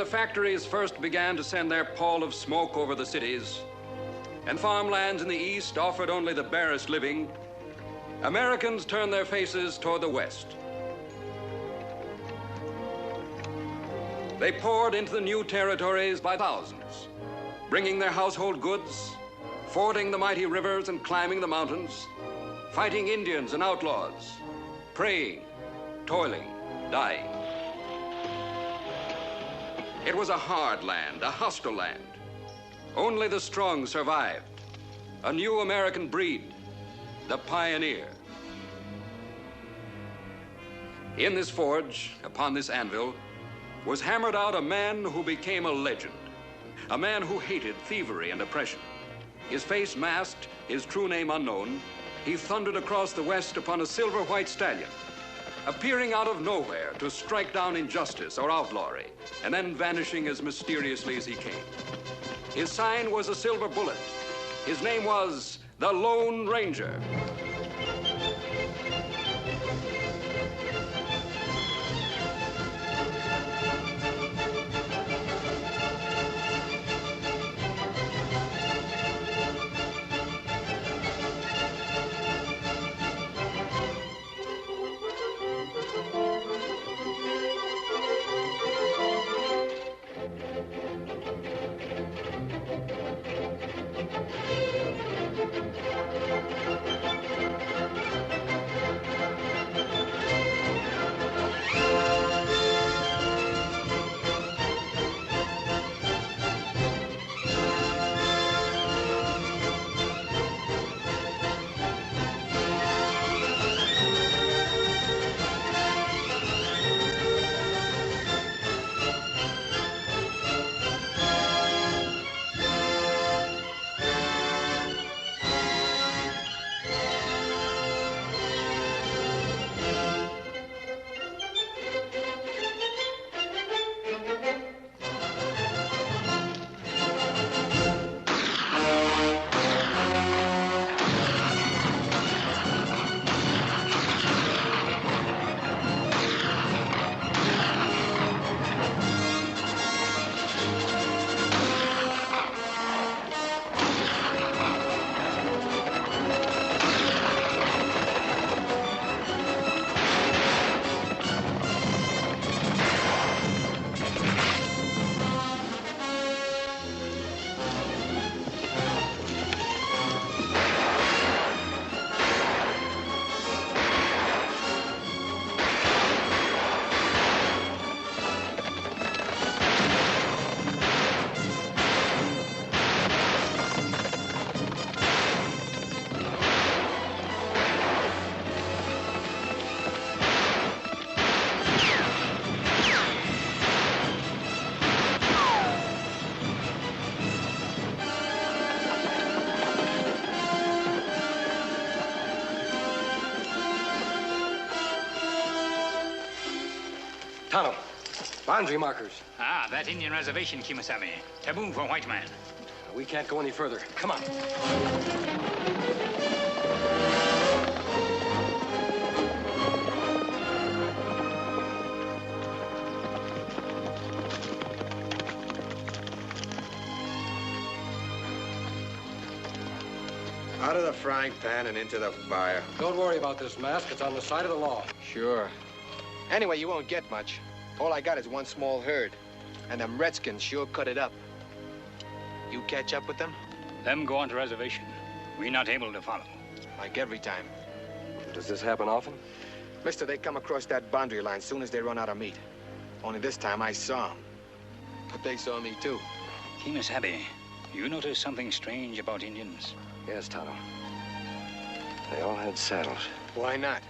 the factories first began to send their pall of smoke over the cities, and farmlands in the east offered only the barest living, Americans turned their faces toward the west. They poured into the new territories by thousands, bringing their household goods, fording the mighty rivers and climbing the mountains, fighting Indians and outlaws, praying, toiling, dying. It was a hard land, a hostile land. Only the strong survived. A new American breed, the pioneer. In this forge, upon this anvil, was hammered out a man who became a legend. A man who hated thievery and oppression. His face masked, his true name unknown, he thundered across the West upon a silver-white stallion, appearing out of nowhere to strike down injustice or outlawry, and then vanishing as mysteriously as he came. His sign was a silver bullet. His name was the Lone Ranger. Tonto, boundary markers. Ah, that Indian reservation, Kimasabi. Taboo for white man. We can't go any further. Come on. Out of the frying pan and into the fire. Don't worry about this mask. It's on the side of the law. Sure. Anyway, you won't get much. All I got is one small herd. And them redskins sure cut it up. You catch up with them? Them go on to reservation. We not able to follow. Like every time. Does this happen often? Mister, they come across that boundary line soon as they run out of meat. Only this time I saw them. But they saw me too. Kimasabi, you notice something strange about Indians? Yes, Tonto. They all had saddles. Why not?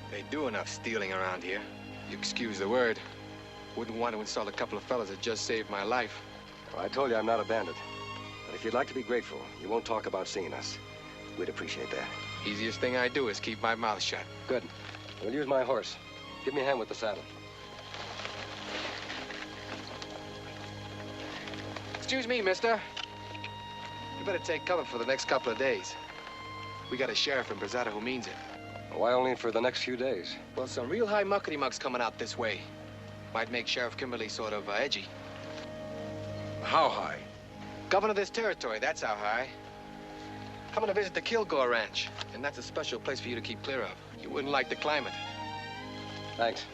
They do enough stealing around here. You excuse the word. Wouldn't want to insult a couple of fellas that just saved my life. Well, I told you I'm not a bandit. But if you'd like to be grateful, you won't talk about seeing us. We'd appreciate that. Easiest thing I do is keep my mouth shut. Good. We'll use my horse. Give me a hand with the saddle. Excuse me, mister. You better take cover for the next couple of days. We got a sheriff in Brazada who means it. Why only for the next few days? Well, some real high muckety mucks coming out this way. Might make Sheriff Kimberly sort of edgy. How high? Governor of this territory, that's how high. Coming to visit the Kilgore Ranch, and that's a special place for you to keep clear of. You wouldn't like the climate. Thanks.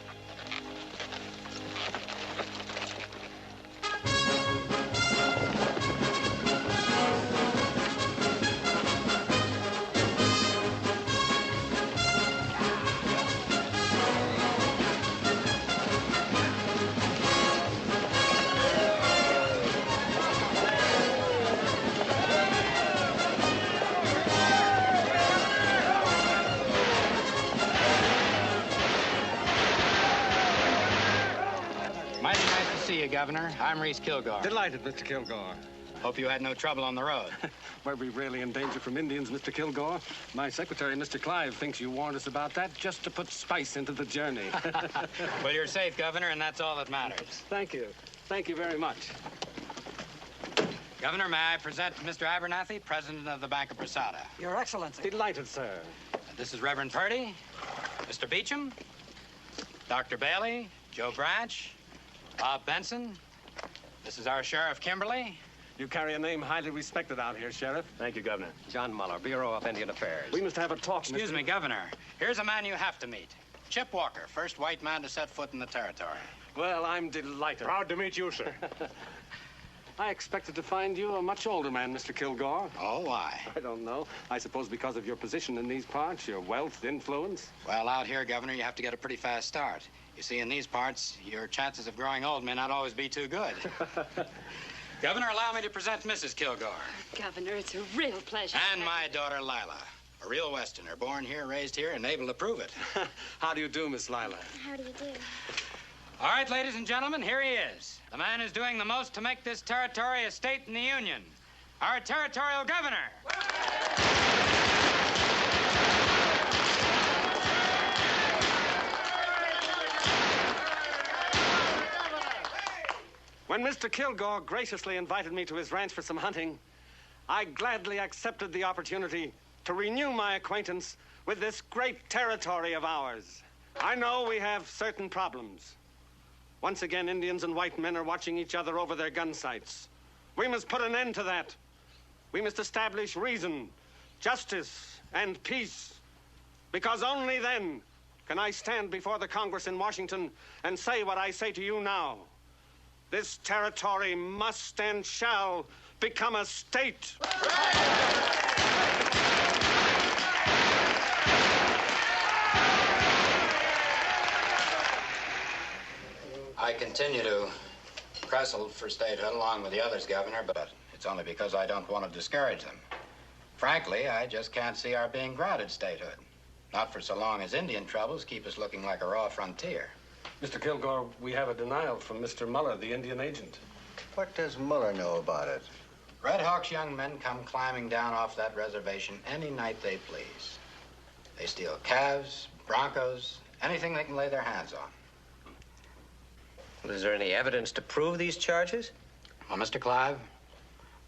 Mighty nice to see you, Governor. I'm Reese Kilgore. Delighted, Mr. Kilgore. Hope you had no trouble on the road. Were we really in danger from Indians, Mr. Kilgore? My secretary, Mr. Clive, thinks you warned us about that just to put spice into the journey. Well, you're safe, Governor, and that's all that matters. Thank you. Thank you very much. Governor, may I present Mr. Abernathy, president of the Bank of Prasada. Your Excellency. Delighted, sir. This is Reverend Purdy, Mr. Beecham, Dr. Bailey, Joe Branch, Bob Benson. This is our Sheriff Kimberly. You carry a name highly respected out here, Sheriff. Thank you, Governor. John Muller, Bureau of Indian Affairs. We must have a talk, Excuse me, Governor. Here's a man you have to meet. Chip Walker, first white man to set foot in the territory. Well, I'm delighted. Proud to meet you, sir. I expected to find you a much older man, Mr. Kilgore. Oh, why? I don't know. I suppose because of your position in these parts, your wealth, influence. Well, out here, Governor, you have to get a pretty fast start. You see, in these parts, your chances of growing old may not always be too good. Governor, allow me to present Mrs. Kilgore. Governor, it's a real pleasure. And my daughter, Lila. A real Westerner, born here, raised here, and able to prove it. How do you do, Miss Lila? How do you do? All right, ladies and gentlemen, here he is. The man who's doing the most to make this territory a state in the Union. Our territorial governor. When Mr. Kilgore graciously invited me to his ranch for some hunting, I gladly accepted the opportunity to renew my acquaintance with this great territory of ours. I know we have certain problems. Once again, Indians and white men are watching each other over their gun sights. We must put an end to that. We must establish reason, justice, and peace, because only then can I stand before the Congress in Washington and say what I say to you now. This territory must and shall become a state. I continue to wrestle for statehood along with the others, Governor, but it's only because I don't want to discourage them. Frankly, I just can't see our being granted statehood. Not for so long as Indian troubles keep us looking like a raw frontier. Mr. Kilgore, we have a denial from Mr. Muller, the Indian agent. What does Muller know about it? Red Hawk's young men come climbing down off that reservation any night they please. They steal calves, broncos, anything they can lay their hands on. Well, is there any evidence to prove these charges? Well, Mr. Clive,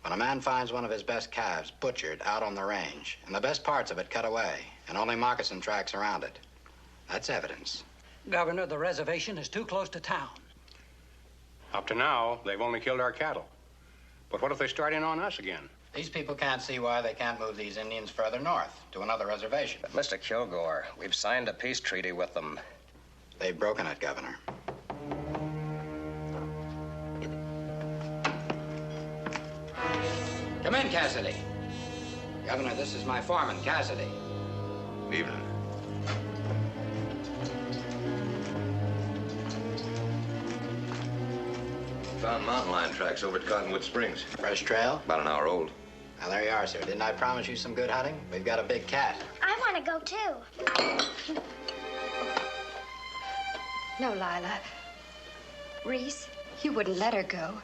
when a man finds one of his best calves butchered out on the range, and the best parts of it cut away, and only moccasin tracks around it, that's evidence. Governor, the reservation is too close to town. Up to now, they've only killed our cattle. But what if they start in on us again? These people can't see why they can't move these Indians further north to another reservation. But Mr. Kilgore, we've signed a peace treaty with them. They've broken it, Governor. Come in, Cassidy. Governor, this is my foreman, Cassidy. Evening. Found mountain lion tracks over at Cottonwood Springs. Fresh trail? About an hour old. Now, there you are, sir. Didn't I promise you some good hunting? We've got a big cat. I want to go, too. No, Lila. Reese, you wouldn't let her go.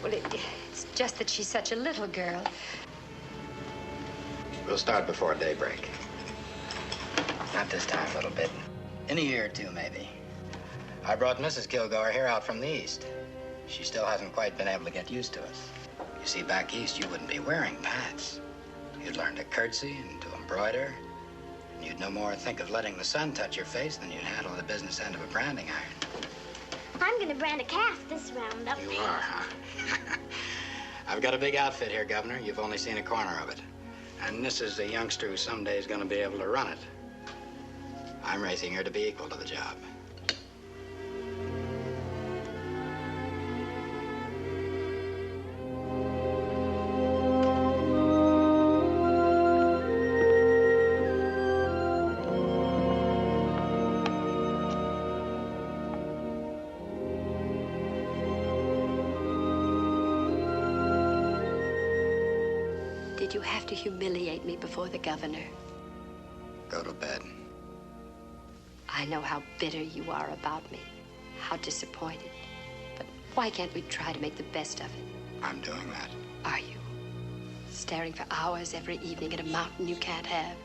Well, it's just that she's such a little girl. We'll start before daybreak. Not this time, little bit. In a year or two, maybe. I brought Mrs. Kilgore here out from the east. She still hasn't quite been able to get used to us. You see, back east, you wouldn't be wearing pats. You'd learn to curtsy and to embroider. And you'd no more think of letting the sun touch your face than you'd handle the business end of a branding iron. I'm gonna brand a calf this roundup. You are, huh? I've got a big outfit here, Governor. You've only seen a corner of it. And this is a youngster who someday is going to be able to run it. I'm raising her to be equal to the job. Did you have to humiliate me before the governor? Go to bed. I know how bitter you are about me, how disappointed. But why can't we try to make the best of it? I'm doing that. Are you? Staring for hours every evening at a mountain you can't have?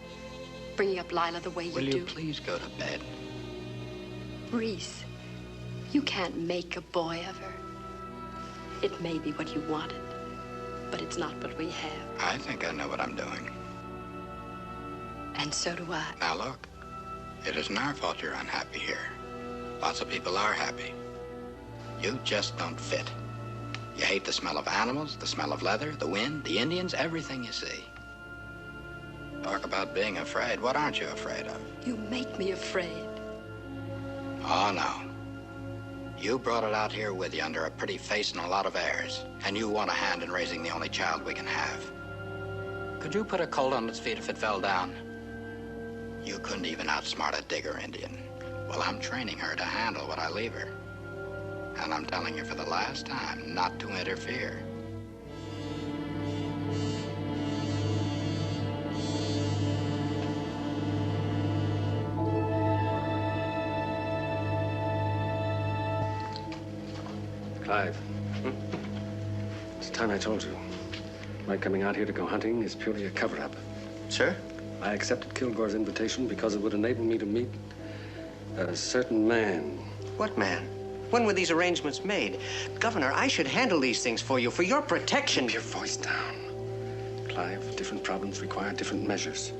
Bringing up Lila the way you do? Will you please go to bed? Reese, you can't make a boy of her. It may be what you wanted, but it's not what we have. I think I know what I'm doing. And so do I. Now look, it isn't our fault you're unhappy here. Lots of people are happy. You just don't fit. You hate the smell of animals, the smell of leather, the wind, the Indians, everything you see. Talk about being afraid. What aren't you afraid of? You make me afraid. Oh, no. You brought it out here with you under a pretty face and a lot of airs. And you want a hand in raising the only child we can have. Could you put a colt on its feet if it fell down? You couldn't even outsmart a Digger Indian. Well, I'm training her to handle what I leave her. And I'm telling you for the last time not to interfere. Clive, it's time I told you. My coming out here to go hunting is purely a cover-up. Sir? I accepted Kilgore's invitation because it would enable me to meet a certain man. What man? When were these arrangements made? Governor, I should handle these things for you, for your protection. Keep your voice down. Clive, different problems require different measures.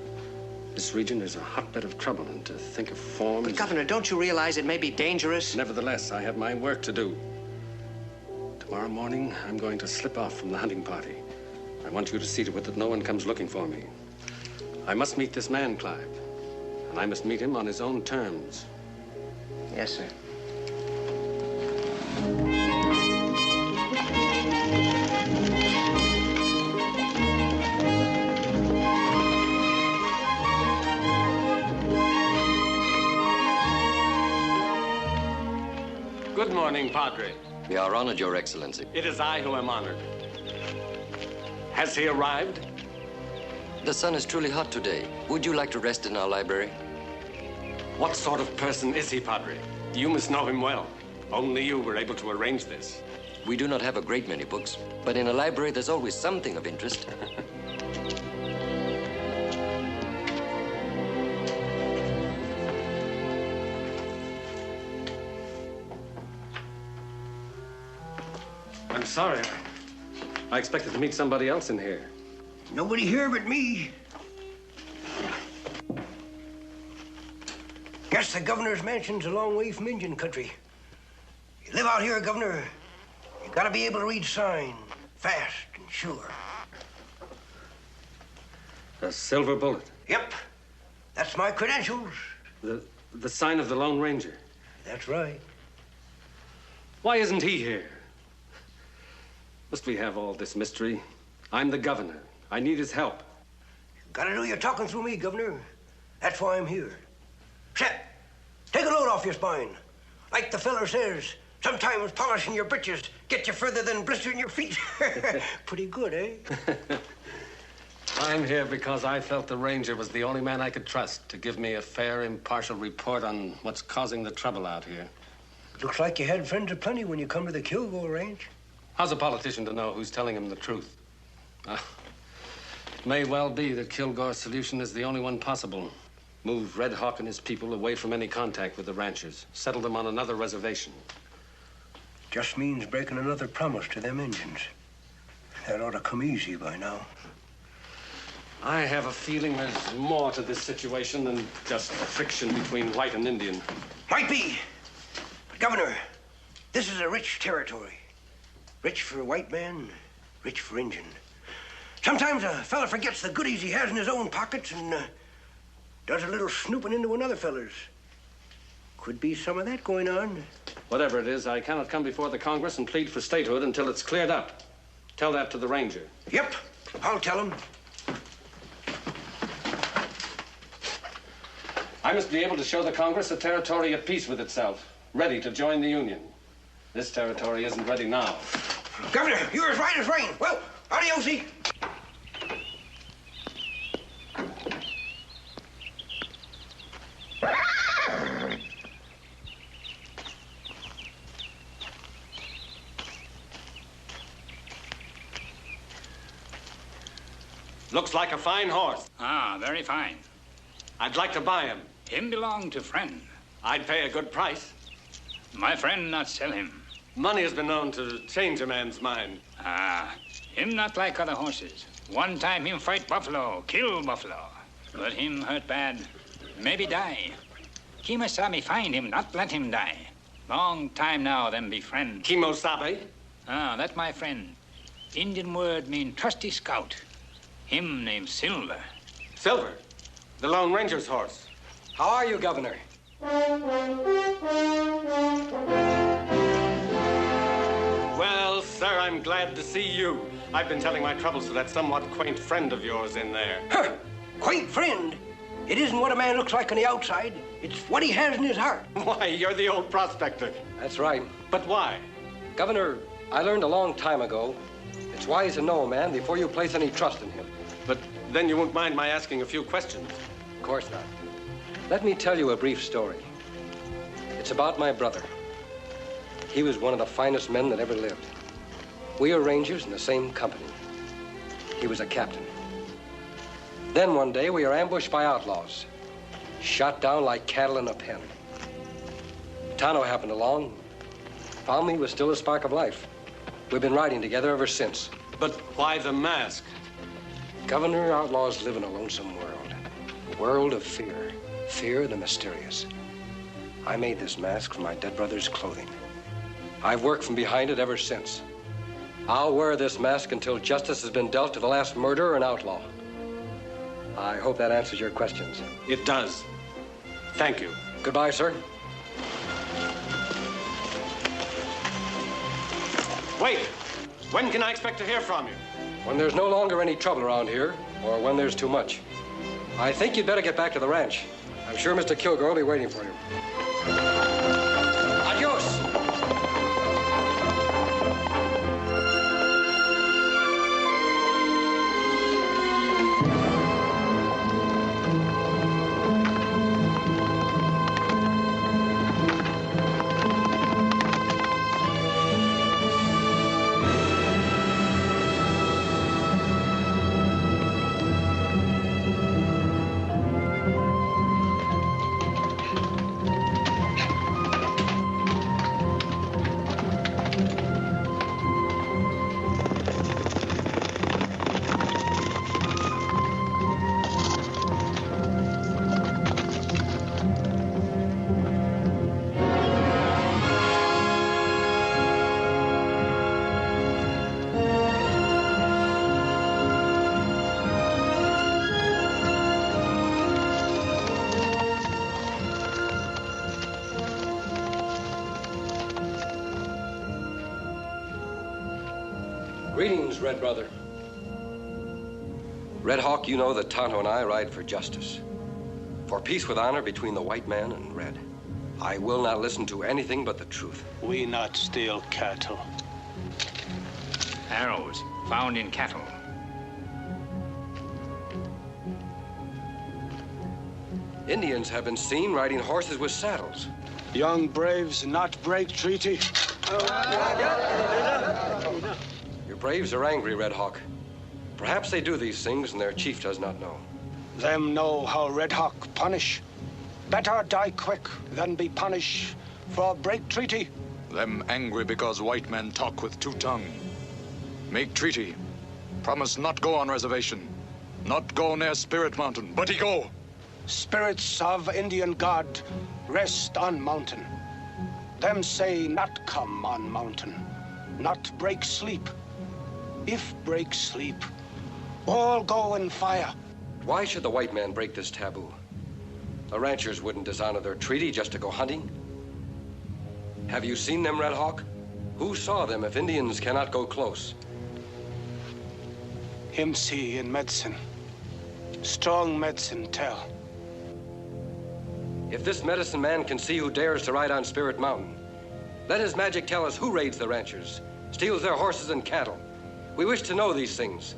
This region is a hotbed of trouble, and to think of forms... But, Governor, don't you realize it may be dangerous? Nevertheless, I have my work to do. Tomorrow morning, I'm going to slip off from the hunting party. I want you to see to it that no one comes looking for me. I must meet this man, Clive, and I must meet him on his own terms. Yes, sir. Good morning, Padre. We are honored, Your Excellency. It is I who am honored. Has he arrived? The sun is truly hot today. Would you like to rest in our library? What sort of person is he, Padre? You must know him well. Only you were able to arrange this. We do not have a great many books, but in a library there's always something of interest. I'm sorry. I expected to meet somebody else in here. Nobody here but me. Guess the governor's mansion's a long way from Indian country. You live out here, Governor, you gotta be able to read sign, fast and sure. A silver bullet. Yep, that's my credentials. The sign of the Lone Ranger. That's right. Why isn't he here? Must we have all this mystery? I'm the governor. I need his help. You gotta do your talking through me, Governor. That's why I'm here. Shep, take a load off your spine. Like the feller says, sometimes polishing your britches gets you further than blistering your feet. Pretty good, eh? I'm here because I felt the ranger was the only man I could trust to give me a fair, impartial report on what's causing the trouble out here. Looks like you had friends aplenty when you come to the Kilgore Ranch. How's a politician to know who's telling him the truth? It may well be that Kilgore's solution is the only one possible. Move Red Hawk and his people away from any contact with the ranchers. Settle them on another reservation. Just means breaking another promise to them Indians. That ought to come easy by now. I have a feeling there's more to this situation than just friction between white and Indian. Might be. But, Governor, This is a rich territory. Rich for a white man, rich for Injun. Sometimes a fella forgets the goodies he has in his own pockets and does a little snooping into another fella's. Could be some of that going on. Whatever it is, I cannot come before the Congress and plead for statehood until it's cleared up. Tell that to the ranger. Yep, I'll tell him. I must be able to show the Congress a territory at peace with itself, ready to join the Union. This territory isn't ready now. Governor, you're as right as rain. Well, adios-y. Looks like a fine horse. Ah, very fine. I'd like to buy him. Him belong to friend. I'd pay a good price. My friend not sell him. Money has been known to change a man's mind. Ah, him not like other horses. One time him fight buffalo, kill buffalo. But him hurt bad, maybe die. Kemosabe find him, not let him die. Long time now, them be friend. Kemosabe? Ah, that my friend. Indian word mean trusty scout. Him named Silver. Silver? The Lone Ranger's horse. How are you, Governor? Well, sir, I'm glad to see you. I've been telling my troubles to that somewhat quaint friend of yours in there. Huh. Quaint friend? It isn't what a man looks like on the outside. It's what he has in his heart. Why, you're the old prospector. That's right. But why? Governor, I learned a long time ago, it's wise to know a man before you place any trust in him. But then you won't mind my asking a few questions. Of course not. Let me tell you a brief story. It's about my brother. He was one of the finest men that ever lived. We were rangers in the same company. He was a captain. Then one day we were ambushed by outlaws, shot down like cattle in a pen. Tonto happened along, found me with still a spark of life. We've been riding together ever since. But why the mask? Governor, outlaws live in a lonesome world. A world of fear. Fear the mysterious. I made this mask from my dead brother's clothing. I've worked from behind it ever since. I'll wear this mask until justice has been dealt to the last murderer and outlaw. I hope that answers your questions. It does. Thank you. Goodbye, sir. Wait! When can I expect to hear from you? When there's no longer any trouble around here, or when there's too much. I think you'd better get back to the ranch. I'm sure Mr. Kilgore will be waiting for you. Adios! Greetings, Red Brother. Red Hawk, you know that Tonto and I ride for justice. For peace with honor between the white man and Red. I will not listen to anything but the truth. We not steal cattle. Arrows found in cattle. Indians have been seen riding horses with saddles. Young braves not break treaty. Your braves are angry, Red Hawk. Perhaps they do these things and their chief does not know. Them know how Red Hawk punish. Better die quick than be punished for break treaty. Them angry because white men talk with two tongue. Make treaty. Promise not go on reservation. Not go near Spirit Mountain, but he go. Spirits of Indian God rest on mountain. Them say not come on mountain, not break sleep. If break sleep, all go in fire. Why should the white man break this taboo? The ranchers wouldn't dishonor their treaty just to go hunting. Have you seen them, Red Hawk? Who saw them if Indians cannot go close? Him see in medicine. Strong medicine tell. If this medicine man can see who dares to ride on Spirit Mountain, let his magic tell us who raids the ranchers, steals their horses and cattle. We wish to know these things.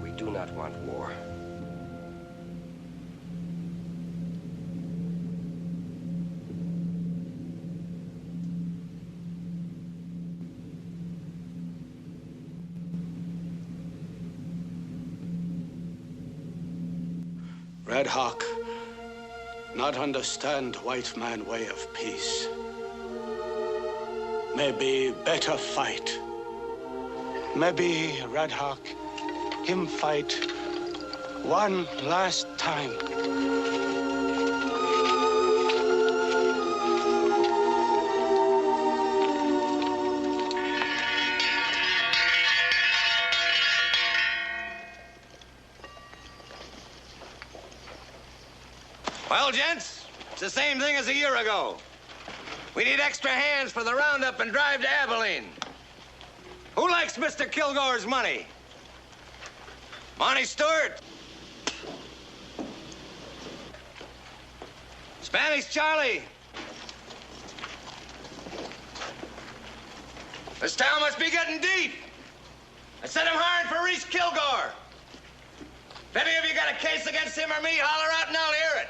We do not want war. Red Hawk, not understand white man way of peace. Maybe better fight. Maybe Red Hawk, him fight one last time. Well, gents, it's the same thing as a year ago. We need extra hands for the roundup and drive to Abilene. Who likes Mr. Kilgore's money? Monty Stewart? Spanish Charlie? This town must be getting deep. I sent him hiring for Reese Kilgore. If any of you got a case against him or me, holler out and I'll hear it.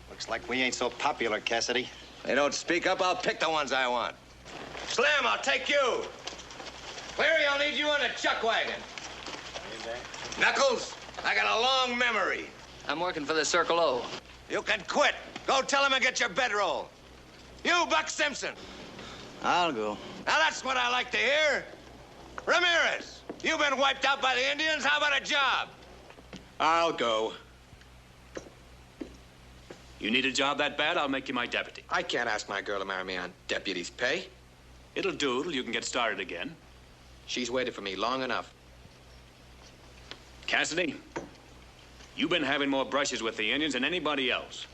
Looks like we ain't so popular, Cassidy. They don't speak up, I'll pick the ones I want. Slim, I'll take you. Cleary, I'll need you in a chuck wagon. Knuckles, I got a long memory. I'm working for the Circle O. You can quit. Go tell him and get your bedroll. You, Buck Simpson. I'll go. Now that's what I like to hear. Ramirez, you've been wiped out by the Indians. How about a job? I'll go. You need a job that bad, I'll make you my deputy. I can't ask my girl to marry me on deputy's pay. It'll do till you can get started again. She's waited for me long enough. Cassidy, you've been having more brushes with the Indians than anybody else.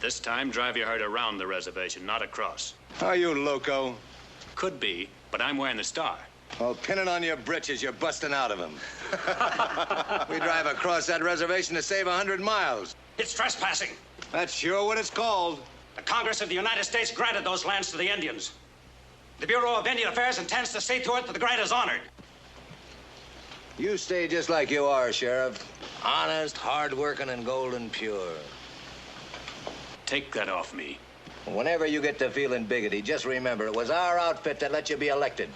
This time, drive your herd around the reservation, not across. Are you loco? Could be, but I'm wearing the star. Well, pin it on your britches. You're busting out of them. We drive across that reservation to save 100 miles. It's trespassing. That's sure what it's called. The Congress of the United States granted those lands to the Indians. The Bureau of Indian Affairs intends to see to it that the grant is honored. You stay just like you are, Sheriff. Honest, hard-working, and golden pure. Take that off me. Whenever you get to feeling biggity, just remember it was our outfit that let you be elected.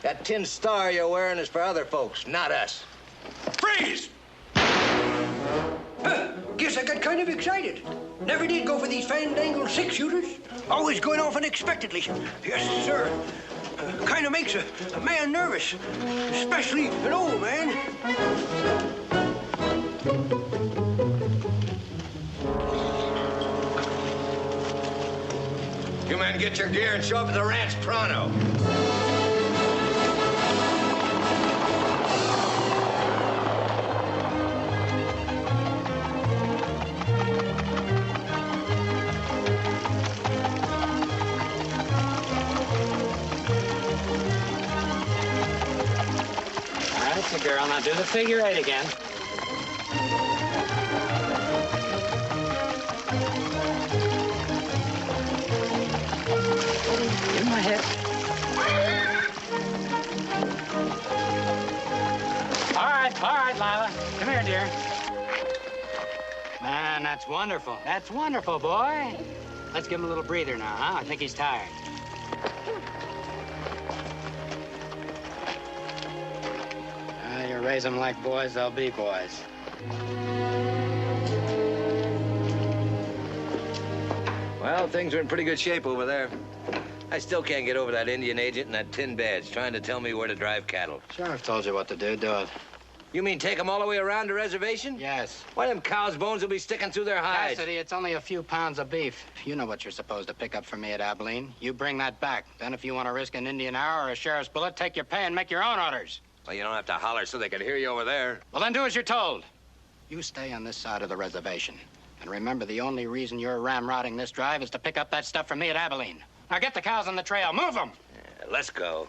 That tin star you're wearing is for other folks, not us. Freeze! Guess I got kind of excited. Never did go for these fandangled six-shooters. Always going off unexpectedly. Yes, sir. Kind of makes a man nervous, especially an old man. You men get your gear and show up at the ranch pronto. That's the girl. Now do the figure eight again. In my head. All right, Lila. Come here, dear. Man, that's wonderful. That's wonderful, boy. Let's give him a little breather now, huh? I think he's tired. You raise them like boys, they'll be boys. Well, things are in pretty good shape over there. I still can't get over that Indian agent and that tin badge trying to tell me where to drive cattle. Sheriff told you what to do. Do it. You mean take them all the way around the reservation? Yes. Why, them cows' bones will be sticking through their hides. Cassidy, it's only a few pounds of beef. You know what you're supposed to pick up for me at Abilene. You bring that back. Then if you want to risk an Indian hour or a sheriff's bullet, take your pay and make your own orders. Well, you don't have to holler so they can hear you over there. Well, then do as you're told. You stay on this side of the reservation. And remember, the only reason you're ramrodding this drive is to pick up that stuff for me at Abilene. Now get the cows on the trail. Move them! Yeah, let's go.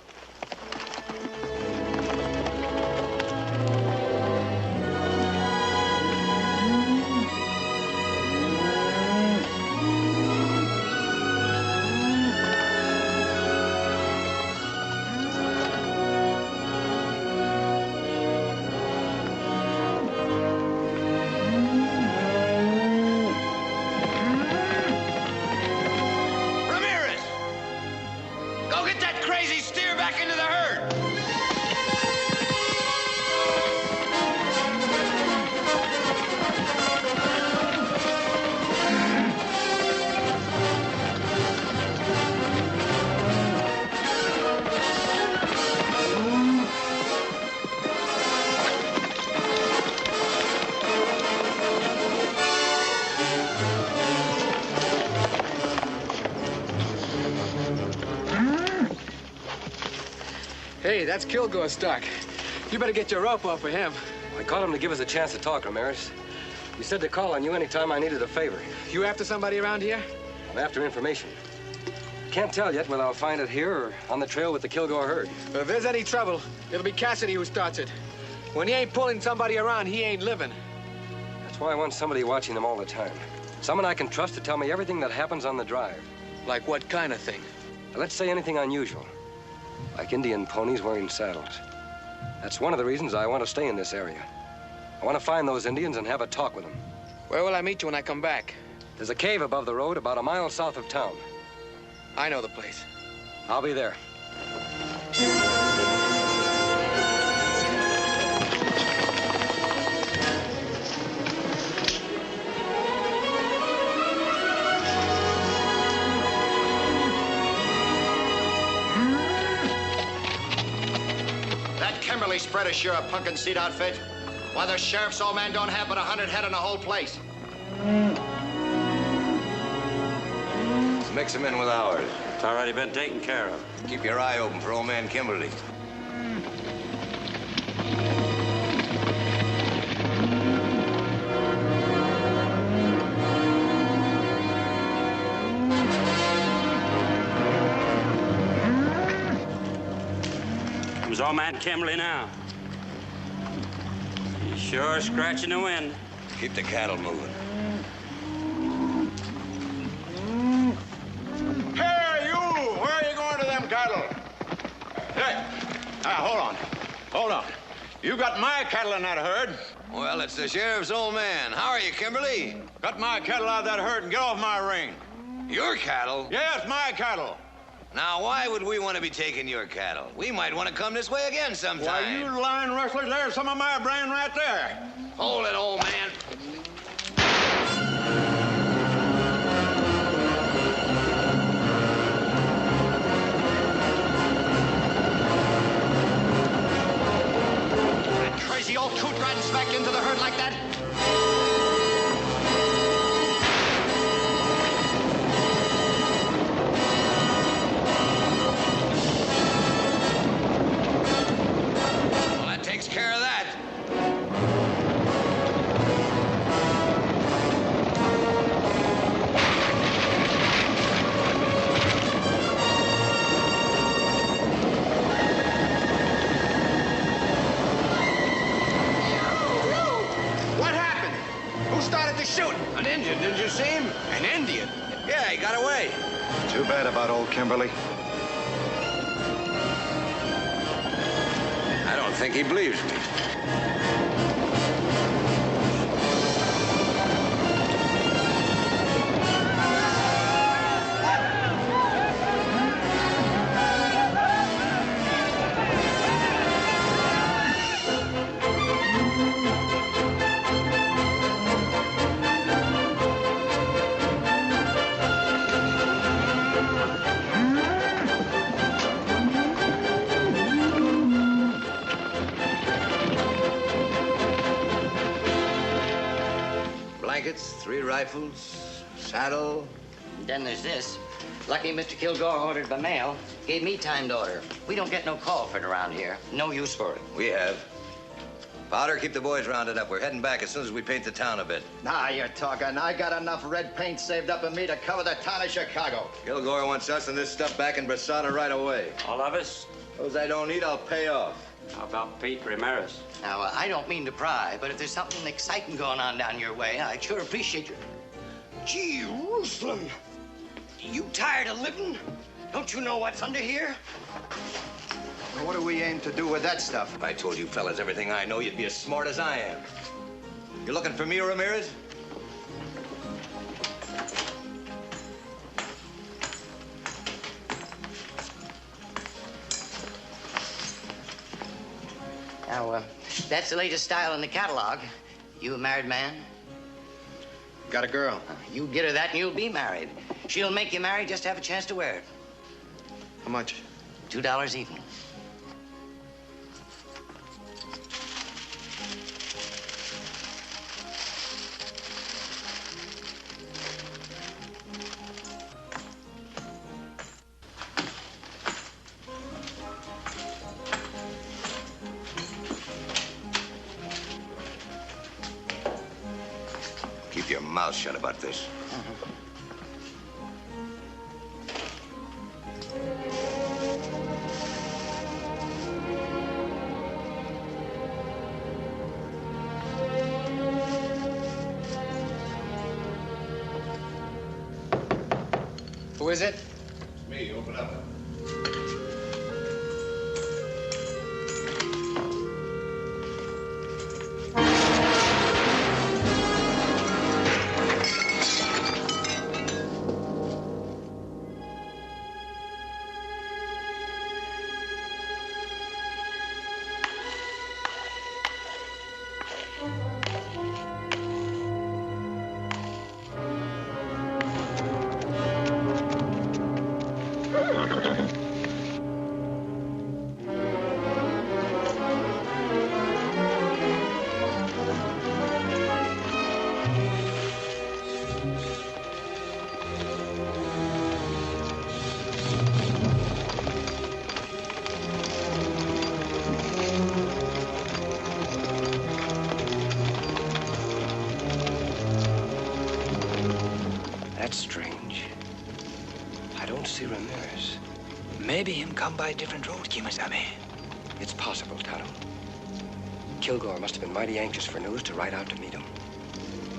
Hey, that's Kilgore's stock. You better get your rope off of him. I called him to give us a chance to talk, Ramirez. He said to call on you anytime I needed a favor. You after somebody around here? I'm after information. Can't tell yet whether I'll find it here or on the trail with the Kilgore herd. But if there's any trouble, it'll be Cassidy who starts it. When he ain't pulling somebody around, he ain't living. That's why I want somebody watching them all the time. Someone I can trust to tell me everything that happens on the drive. Like what kind of thing? Let's say anything unusual. Like Indian ponies wearing saddles. That's one of the reasons I want to stay in this area. I want to find those Indians and have a talk with them. Where will I meet you when I come back? There's a cave above the road about a mile south of town. I know the place. I'll be there. That Kimberly spread is sure a pumpkin seed outfit. Why, the sheriff's old man don't have but 100 head in the whole place. Mix them in with ours. It's already been taken care of. Keep your eye open for old man Kimberly. Comes old man Kimberly now. He's sure scratching the wind. Keep the cattle moving. Hey, you! Where are you going to them cattle? Hey, hold on. Hold on. You got my cattle in that herd. Well, it's the sheriff's old man. How are you, Kimberly? Got my cattle out of that herd and get off my ring. Your cattle? Yes, my cattle. Now, why would we want to be taking your cattle? We might want to come this way again sometime. Why, you lying rustlers, there's some of my brain right there. Hold it, old man. That crazy old coot riding smack into the herd like that? Takes care of that. What happened? Who started the shooting? An Indian, didn't you see him? An Indian? Yeah, he got away. Too bad about old Kimberly. I don't think he believes me. blankets, 3 rifles, saddle. Then there's this. Lucky Mr. Kilgore ordered by mail. Gave me time to order. We don't get no call for it around here. No use for it. We have. Powder, keep the boys rounded up. We're heading back as soon as we paint the town a bit. Nah, you're talking. I got enough red paint saved up in me to cover the town of Chicago. Kilgore wants us and this stuff back in Brasada right away. All of us? Those I don't need, I'll pay off. How about Pete Ramirez? Now, I don't mean to pry, but if there's something exciting going on down your way, I'd sure appreciate your... Jerusalem! You tired of living? Don't you know what's under here? Well, what do we aim to do with that stuff? If I told you fellas everything I know, you'd be as smart as I am. You looking for me, Ramirez? Now, that's the latest style in the catalog. You a married man? Got a girl. You get her that and you'll be married. She'll make you married just to have a chance to wear it. How much? $2 even. Keep your mouth shut about this. Who is it? It's me. Open up. That's strange. I don't see Ramirez. Maybe him come by different road, Kimasabi. It's possible, Tonto. Kilgore must have been mighty anxious for news to ride out to meet him.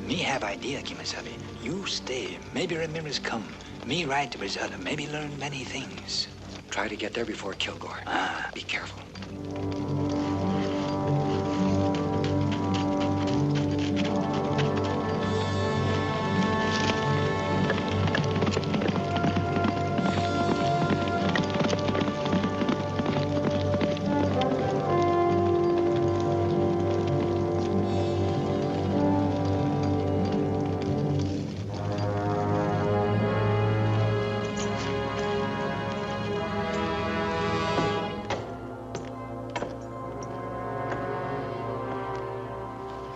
Me have idea, Kimasabi. You stay. Maybe Ramirez come. Me ride to Brazil. Maybe learn many things. Try to get there before Kilgore. Be careful.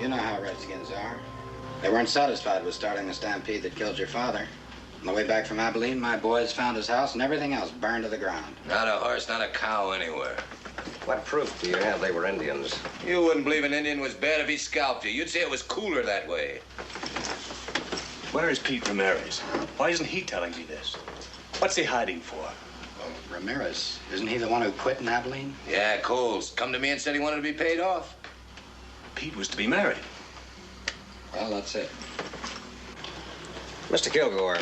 You know how Redskins are. They weren't satisfied with starting the stampede that killed your father. On the way back from Abilene, my boys found his house and everything else burned to the ground. Not a horse, not a cow anywhere. What proof do you have they were Indians? You wouldn't believe an Indian was bad if he scalped you. You'd say it was cooler that way. Where is Pete Ramirez? Why isn't he telling me this? What's he hiding for? Well, Ramirez, isn't he the one who quit in Abilene? Yeah, Coles. Come to me and said he wanted to be paid off. Pete was to be married. Well, that's it. Mr. Kilgore,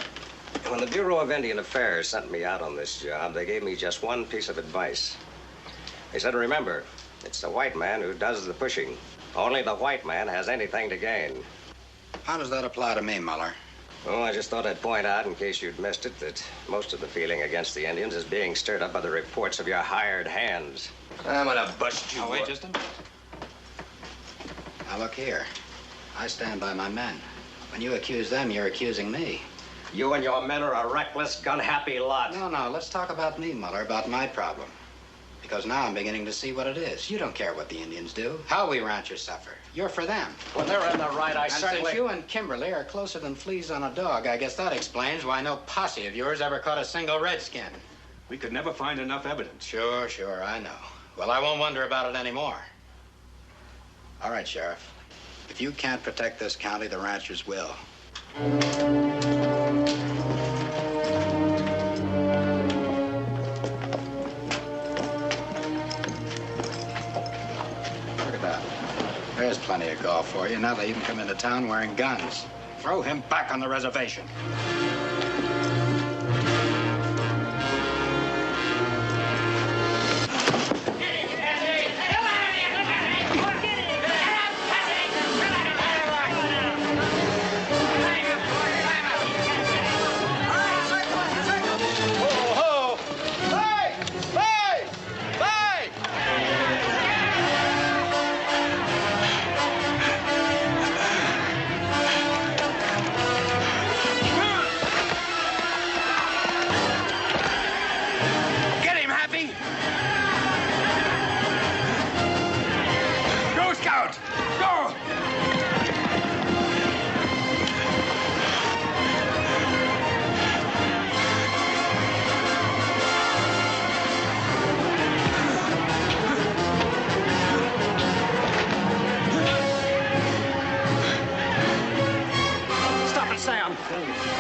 when the Bureau of Indian Affairs sent me out on this job, they gave me just one piece of advice. They said, remember, it's the white man who does the pushing. Only the white man has anything to gain. How does that apply to me, Muller? Oh, I just thought I'd point out, in case you'd missed it, that most of the feeling against the Indians is being stirred up by the reports of your hired hands. I'm gonna bust you. Oh, wait just a minute. Now, look here. I stand by my men. When you accuse them, you're accusing me. You and your men are a reckless, gun-happy lot. No, let's talk about me, Muller, about my problem. Because now I'm beginning to see what it is. You don't care what the Indians do, how we ranchers suffer. You're for them. When they're in the right, I And certainly... since you and Kimberly are closer than fleas on a dog, I guess that explains why no posse of yours ever caught a single redskin. We could never find enough evidence. Sure, I know. Well, I won't wonder about it anymore. All right, Sheriff. If you can't protect this county, the ranchers will. Look at that. There's plenty of golf for you. Now they even come into town wearing guns. Throw him back on the reservation.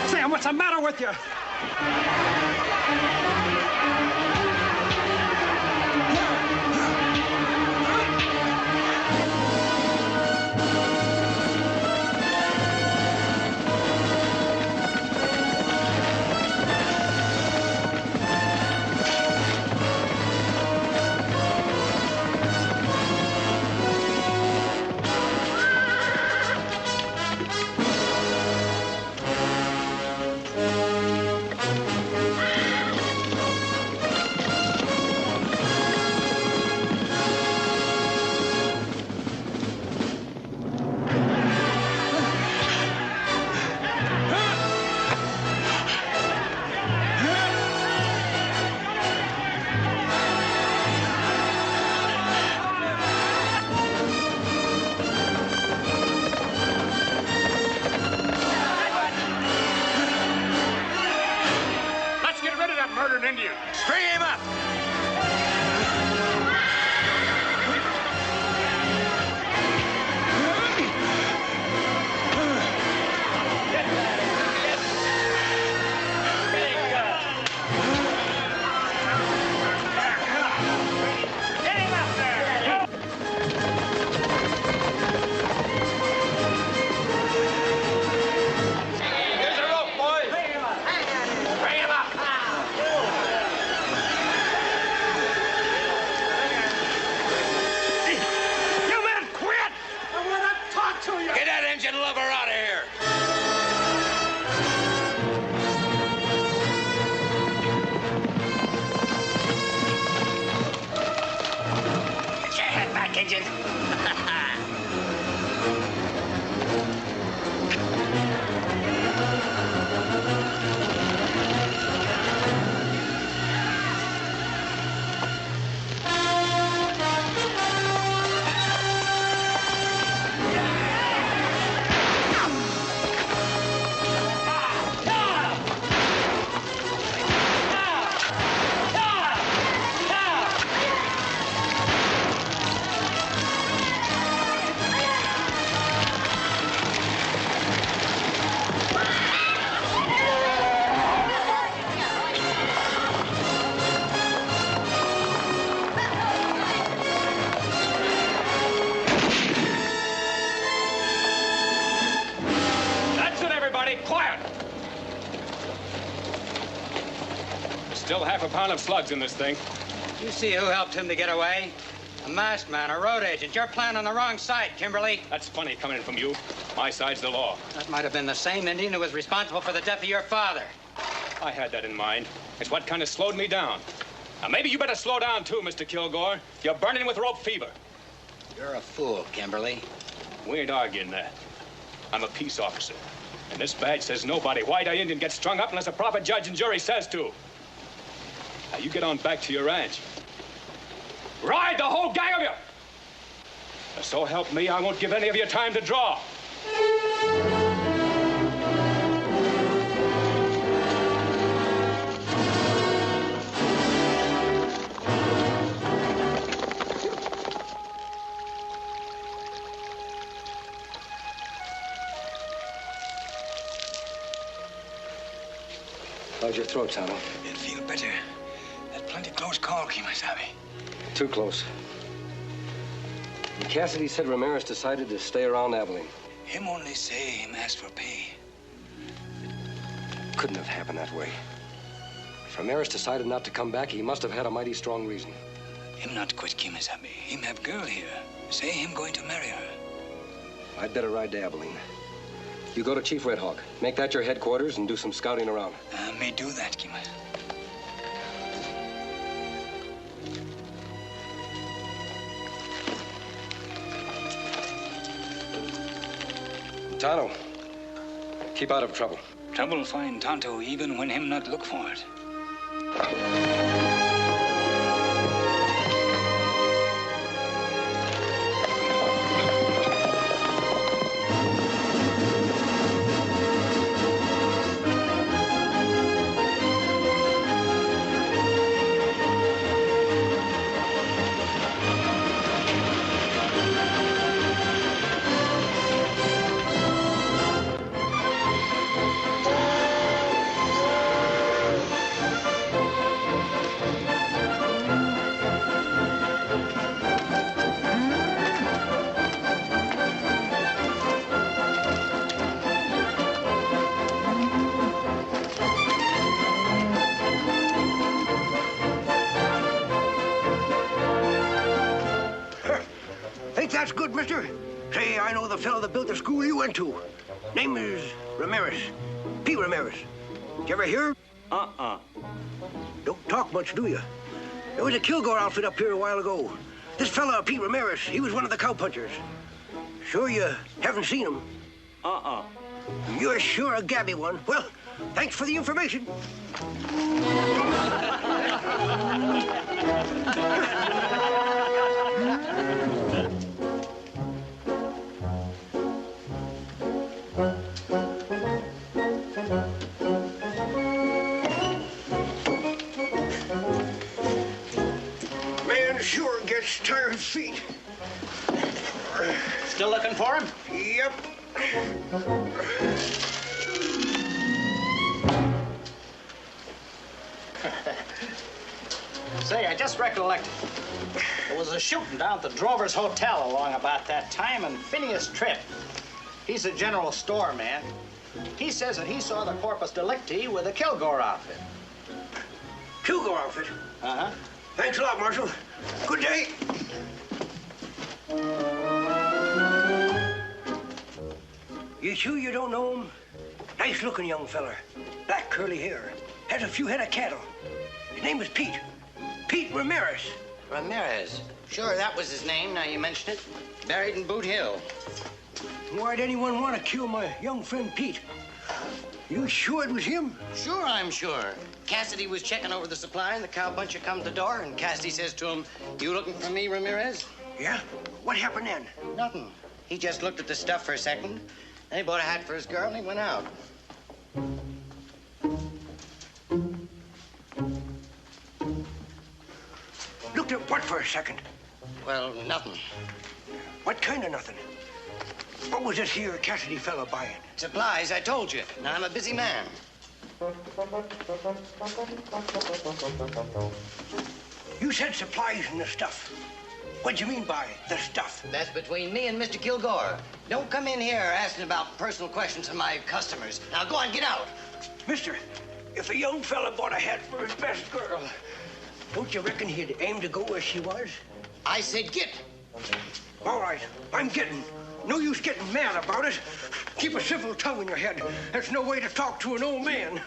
Sam, what's the matter with you? Still half a pound of slugs in this thing. You see who helped him to get away? A masked man, a road agent. You're playing on the wrong side, Kimberly. That's funny coming in from you. My side's the law. That might have been the same Indian who was responsible for the death of your father. I had that in mind. It's what kind of slowed me down. Now, maybe you better slow down, too, Mr. Kilgore. You're burning with rope fever. You're a fool, Kimberly. We ain't arguing that. I'm a peace officer. And this badge says nobody, white or Indian, gets strung up unless a proper judge and jury says to. Now, you get on back to your ranch. Ride, the whole gang of you! So help me, I won't give any of you time to draw. How's your throat, Tonto? It feel better. That plenty close call, Kemosabe. Too close. Cassidy said Ramirez decided to stay around Abilene. Him only say him ask for pay. Couldn't have happened that way. If Ramirez decided not to come back, he must have had a mighty strong reason. Him not quit Kemosabe. Him have girl here. Say him going to marry her. I'd better ride to Abilene. You go to Chief Red Hawk. Make that your headquarters and do some scouting around. May do that, Kemosabe. Tonto, keep out of trouble. Trouble find Tonto even when him not look for it. Think that's good, mister? Say, I know the fellow that built the school you went to. Name is Ramirez. Pete Ramirez. Did you ever hear? Don't talk much, do you? There was a Kilgore outfit up here a while ago. This fella, Pete Ramirez, he was one of the cowpunchers. Sure you haven't seen him? You're sure a gabby one. Well, thanks for the information. Man sure gets tired feet. Still looking for him? Yep. Say, I just recollected. There was a shooting down at the Drovers Hotel along about that time, and Phineas Tripp, he's a general store man. He says that he saw the Corpus Delicti with a Kilgore outfit. Kilgore outfit? Uh-huh. Thanks a lot, Marshal. Good day. You sure you don't know him? Nice-looking young feller. Black curly hair. Has a few head of cattle. His name is Pete. Pete Ramirez. Ramirez? Sure, that was his name, now you mention it. Buried in Boot Hill. Why'd anyone want to kill my young friend Pete? You sure it was him? Sure, I'm sure. Cassidy was checking over the supply, and the cowpuncher come to the door, and Cassidy says to him, "You looking for me, Ramirez?" Yeah? What happened then? Nothing. He just looked at the stuff for a second, then he bought a hat for his girl, and he went out. Looked at what for a second? Well, nothing. What kind of nothing? What was this here Cassidy fella buying? Supplies, I told you. Now, I'm a busy man. You said supplies and the stuff. What'd you mean by the stuff? That's between me and Mr. Kilgore. Don't come in here asking about personal questions of my customers. Now, go on, get out. Mister, if a young fella bought a hat for his best girl, don't you reckon he'd aim to go where she was? I said get. All right, I'm getting. No use getting mad about it. Keep a civil tongue in your head. That's no way to talk to an old man.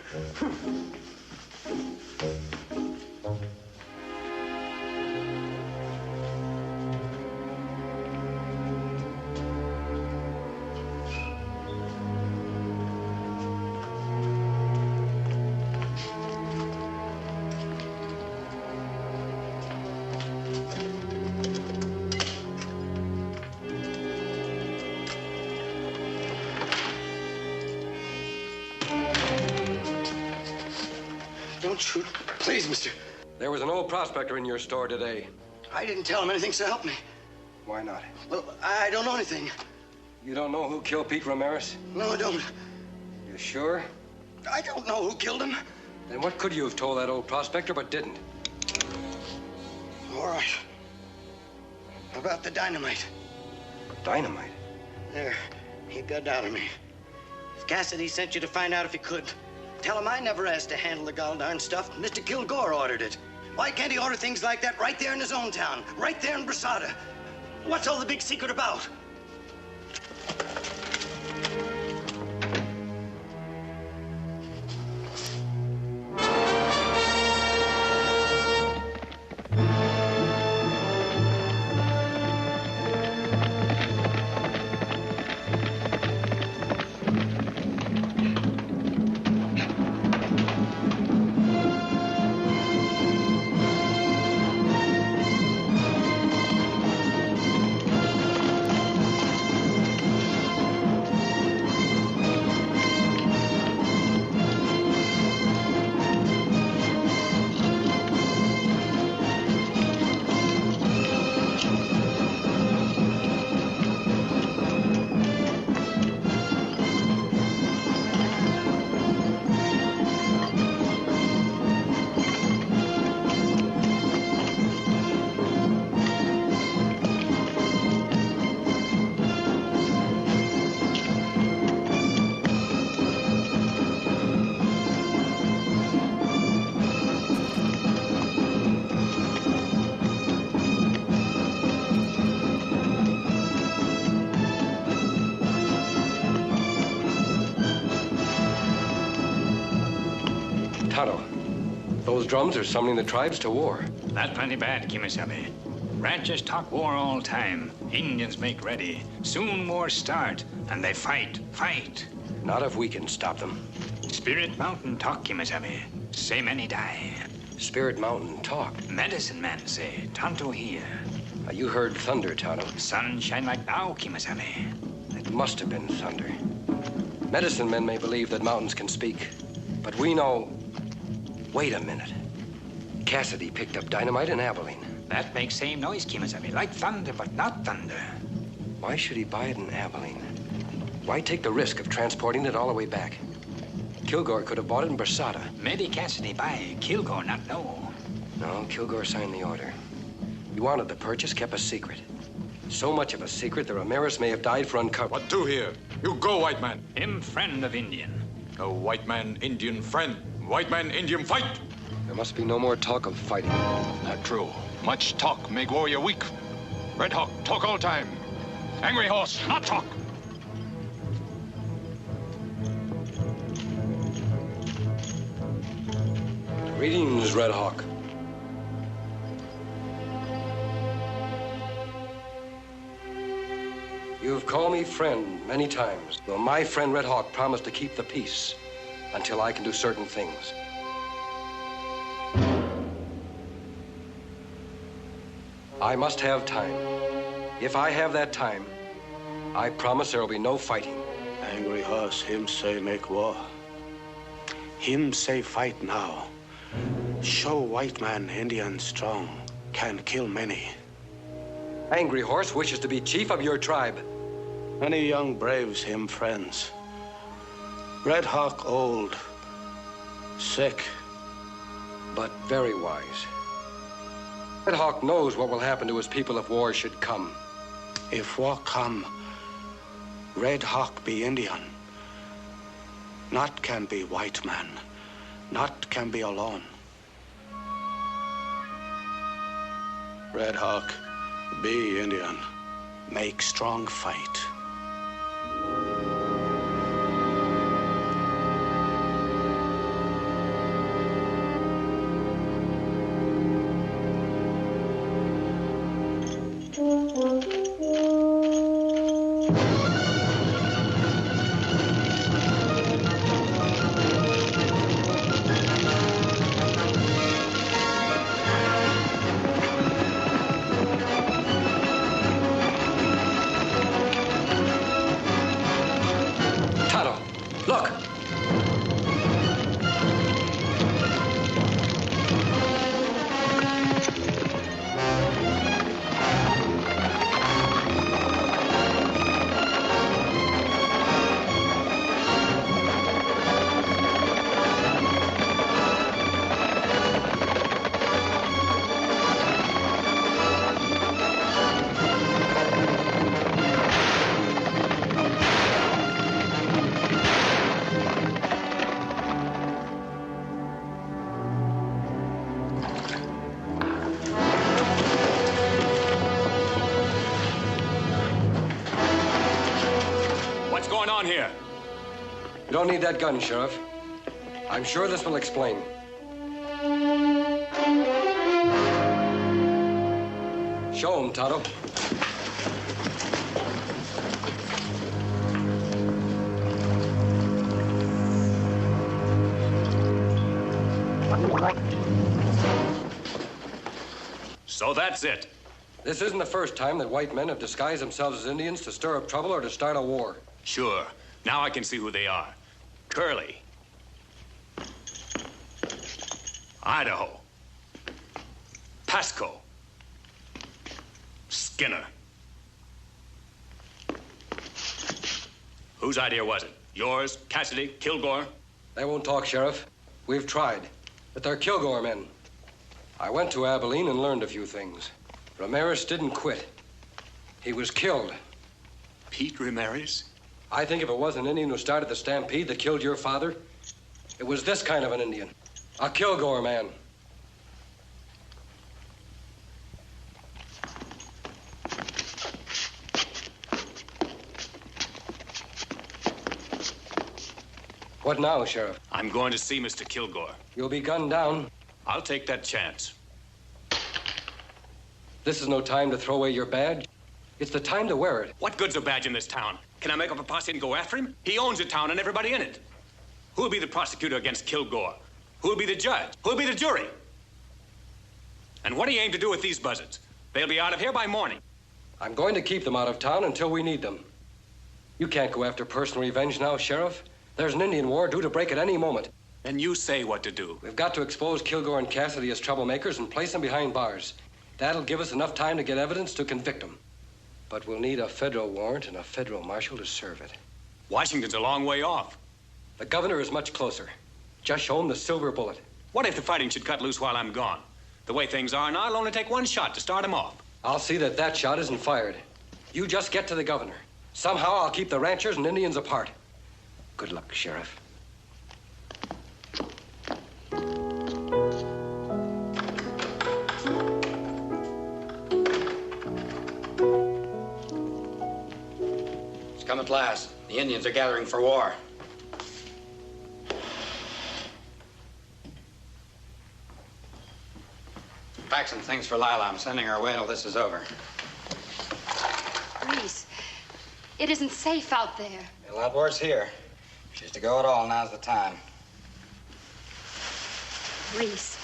Don't shoot. Please, mister. There was an old prospector in your store today. I didn't tell him anything, so help me. Why not? Well, I don't know anything. You don't know who killed Pete Ramirez? No, I don't. You sure? I don't know who killed him. Then what could you have told that old prospector but didn't? All right. About the dynamite. Dynamite? There. He got down on me. Cassidy sent you to find out if he could. Tell him I never asked to handle the goldarn stuff. Mr. Kilgore ordered it. Why can't he order things like that right there in his own town? Right there in Brasada? What's all the big secret about? Tonto, those drums are summoning the tribes to war. That's plenty bad, Kimasabi. Ranchers talk war all time. Indians make ready. Soon war start, and they fight. Not if we can stop them. Spirit Mountain talk, Kimasabi. Say many die. Spirit Mountain talk? Medicine man say, Tonto here. You heard thunder, Tonto. Sun shine like now, Kimasabi. It must have been thunder. Medicine men may believe that mountains can speak, but we know... Wait a minute. Cassidy picked up dynamite in Abilene. That makes same noise, Kimasabi. Like thunder, but not thunder. Why should he buy it in Abilene? Why take the risk of transporting it all the way back? Kilgore could have bought it in Brasada. Maybe Cassidy buy, Kilgore not know. No, Kilgore signed the order. He wanted the purchase kept a secret. So much of a secret that Ramirez may have died for uncovered. What do here? You go, white man. Him friend of Indian. No white man, Indian friend. White man, Indian fight. There must be no more talk of fighting. Not true. Much talk make warrior weak. Red Hawk, talk all time. Angry Horse, not talk. Greetings, Red Hawk. You have called me friend many times. Well, my friend Red Hawk promised to keep the peace until I can do certain things. I must have time. If I have that time, I promise there will be no fighting. Angry Horse, him say make war. Him say fight now. Show white man Indian strong, can kill many. Angry Horse wishes to be chief of your tribe. Many young braves him friends. Red Hawk old, sick. But very wise. Red Hawk knows what will happen to his people if war should come. If war come, Red Hawk be Indian. Not can be white man. Not can be alone. Red Hawk be Indian. Make strong fight. going on here? You don't need that gun, Sheriff. I'm sure this will explain. Show him, Tonto. So that's it. This isn't the first time that white men have disguised themselves as Indians to stir up trouble or to start a war. Sure. Now I can see who they are. Curly. Idaho. Pasco. Skinner. Whose idea was it? Yours, Cassidy, Kilgore? They won't talk, Sheriff. We've tried. But they're Kilgore men. I went to Abilene and learned a few things. Ramirez didn't quit. He was killed. Pete Ramirez? I think if it wasn't an Indian who started the stampede that killed your father, it was this kind of an Indian. A Kilgore man. What now, Sheriff? I'm going to see Mr. Kilgore. You'll be gunned down. I'll take that chance. This is no time to throw away your badge. It's the time to wear it. What good's a badge in this town? Can I make up a posse and go after him? He owns the town and everybody in it. Who'll be the prosecutor against Kilgore? Who'll be the judge? Who'll be the jury? And what do you aim to do with these buzzards? They'll be out of here by morning. I'm going to keep them out of town until we need them. You can't go after personal revenge now, Sheriff. There's an Indian war due to break at any moment. And you say what to do. We've got to expose Kilgore and Cassidy as troublemakers and place them behind bars. That'll give us enough time to get evidence to convict them. But we'll need a federal warrant and a federal marshal to serve it. Washington's a long way off. The governor is much closer. Just show him the silver bullet. What if the fighting should cut loose while I'm gone? The way things are now, it'll only take one shot to start him off. I'll see that that shot isn't fired. You just get to the governor. Somehow I'll keep the ranchers and Indians apart. Good luck, Sheriff. It's come at last. The Indians are gathering for war. Pack some things for Lila. I'm sending her away till this is over. Reese, it isn't safe out there. A lot worse here. If she's to go at all, now's the time. Reese,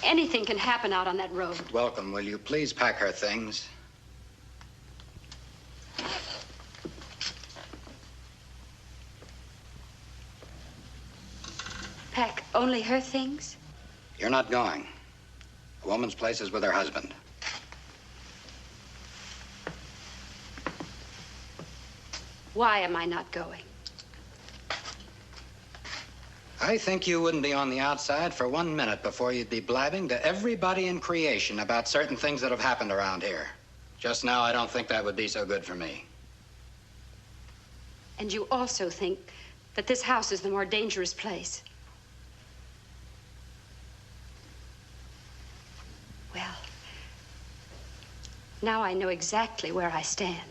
anything can happen out on that road. Welcome. Will you please pack her things? Pack only her things? You're not going. A woman's place is with her husband. Why am I not going? I think you wouldn't be on the outside for 1 minute before you'd be blabbing to everybody in creation about certain things that have happened around here. Just now, I don't think that would be so good for me. And you also think that this house is the more dangerous place. Well, now I know exactly where I stand.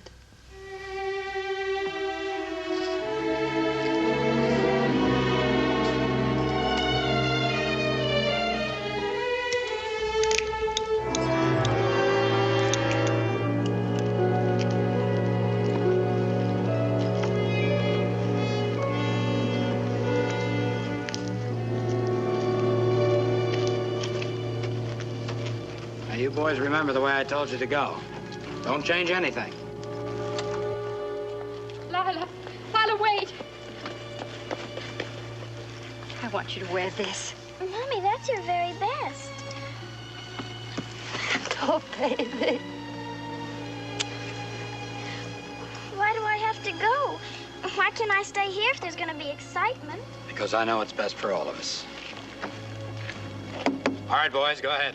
You boys remember the way I told you to go. Don't change anything. Lila, wait. I want you to wear this. Mommy, that's your very best. Oh, baby. Why do I have to go? Why can't I stay here if there's going to be excitement? Because I know it's best for all of us. All right, boys, go ahead.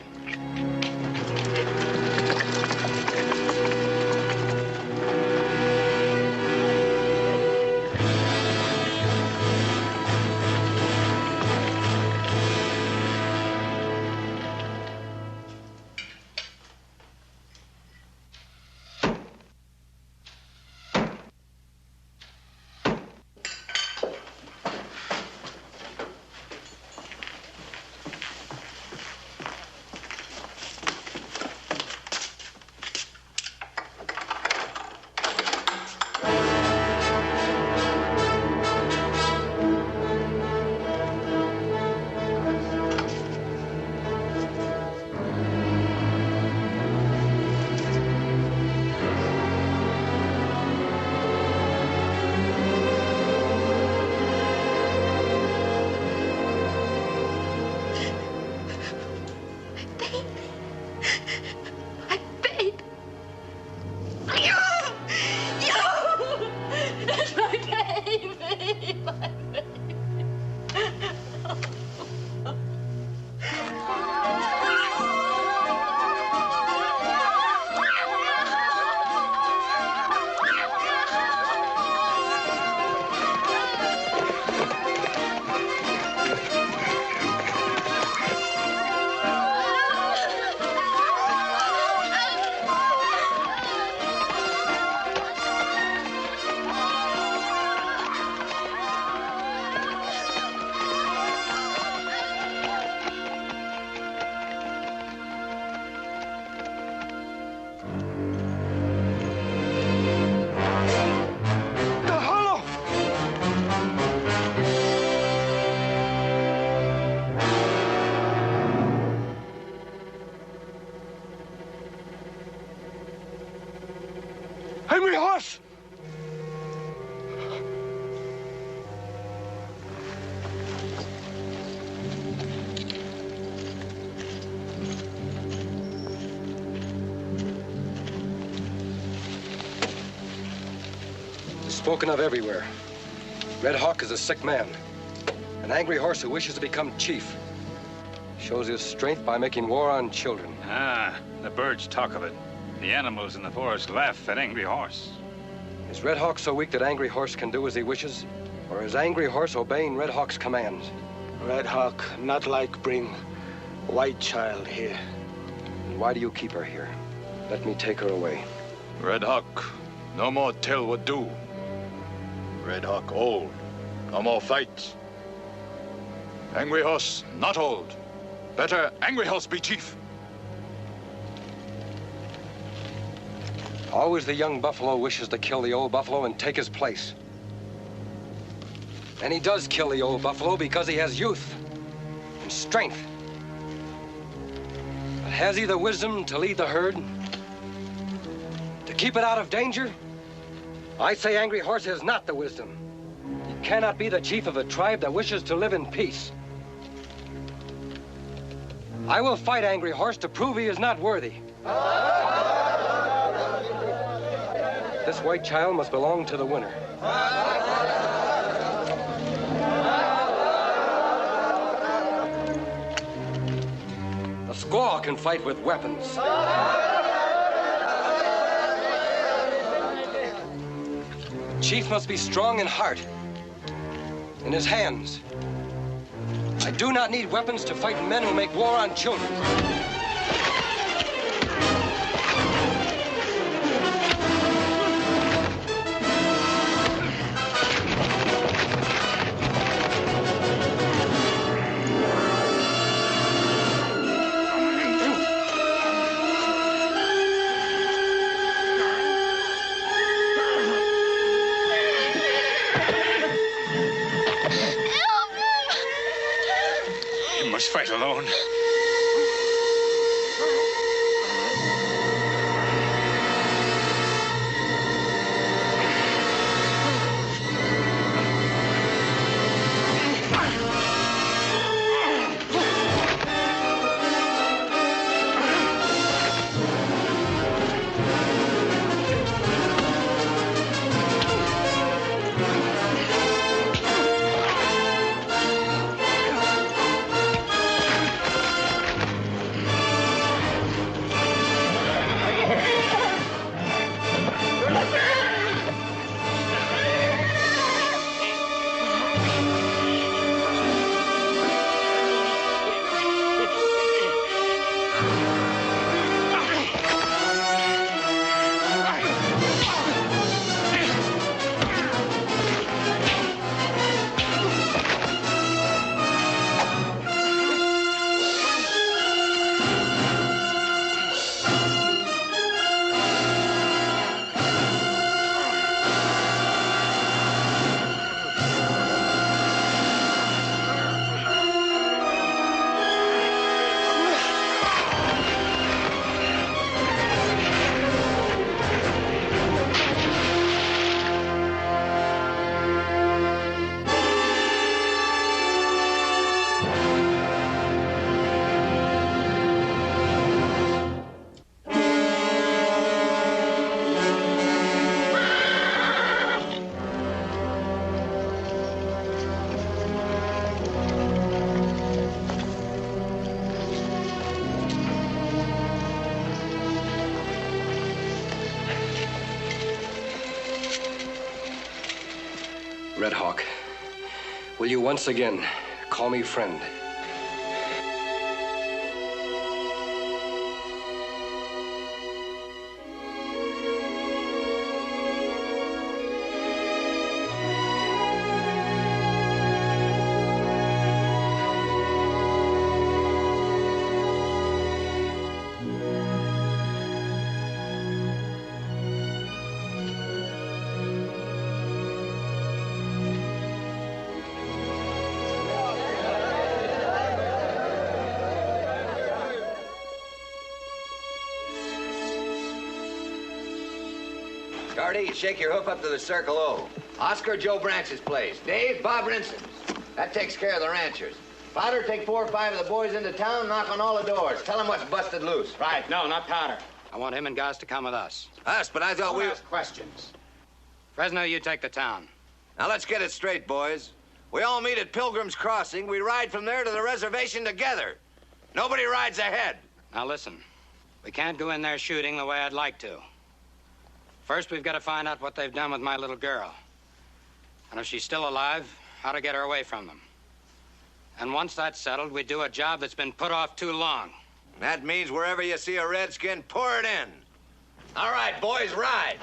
Angry Horse! Spoken of everywhere. Red Hawk is a sick man. An angry horse who wishes to become chief. Shows his strength by making war on children. Ah, the birds talk of it. The animals in the forest laugh at Angry Horse. Is Red Hawk so weak that Angry Horse can do as he wishes? Or is Angry Horse obeying Red Hawk's commands? Red Hawk not like bring white child here. And why do you keep her here? Let me take her away. Red Hawk, no more tell what do. Red Hawk old. No more fights. Angry Horse not old. Better Angry Horse be chief. Always the young buffalo wishes to kill the old buffalo and take his place. And he does kill the old buffalo because he has youth and strength. But has he the wisdom to lead the herd? To keep it out of danger? I say Angry Horse has not the wisdom. He cannot be the chief of a tribe that wishes to live in peace. I will fight Angry Horse to prove he is not worthy. This white child must belong to the winner. The squaw can fight with weapons. Chief must be strong in heart, in his hands. I do not need weapons to fight men who make war on children. Fight alone. Red Hawk, will you once again call me friend? Scotty, shake your hoof up to the Circle O. Oscar, Joe Branch's place. Dave, Bob Rinson's. That takes care of the ranchers. Powder, take 4 or 5 of the boys into town, knock on all the doors. Tell them what's busted loose. Right, no, not Powder. I want him and Goss to come with us. Us, but I thought we... ask questions. Fresno, you take the town. Now, let's get it straight, boys. We all meet at Pilgrim's Crossing. We ride from there to the reservation together. Nobody rides ahead. Now, listen. We can't go in there shooting the way I'd like to. First, we've got to find out what they've done with my little girl. And if she's still alive, how to get her away from them. And once that's settled, we do a job that's been put off too long. That means wherever you see a redskin, pour it in. All right, boys, ride.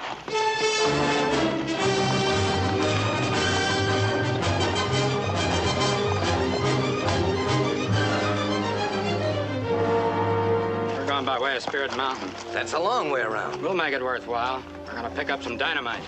We're going by way of Spirit Mountain. That's a long way around. We'll make it worthwhile. We're going to pick up some dynamite.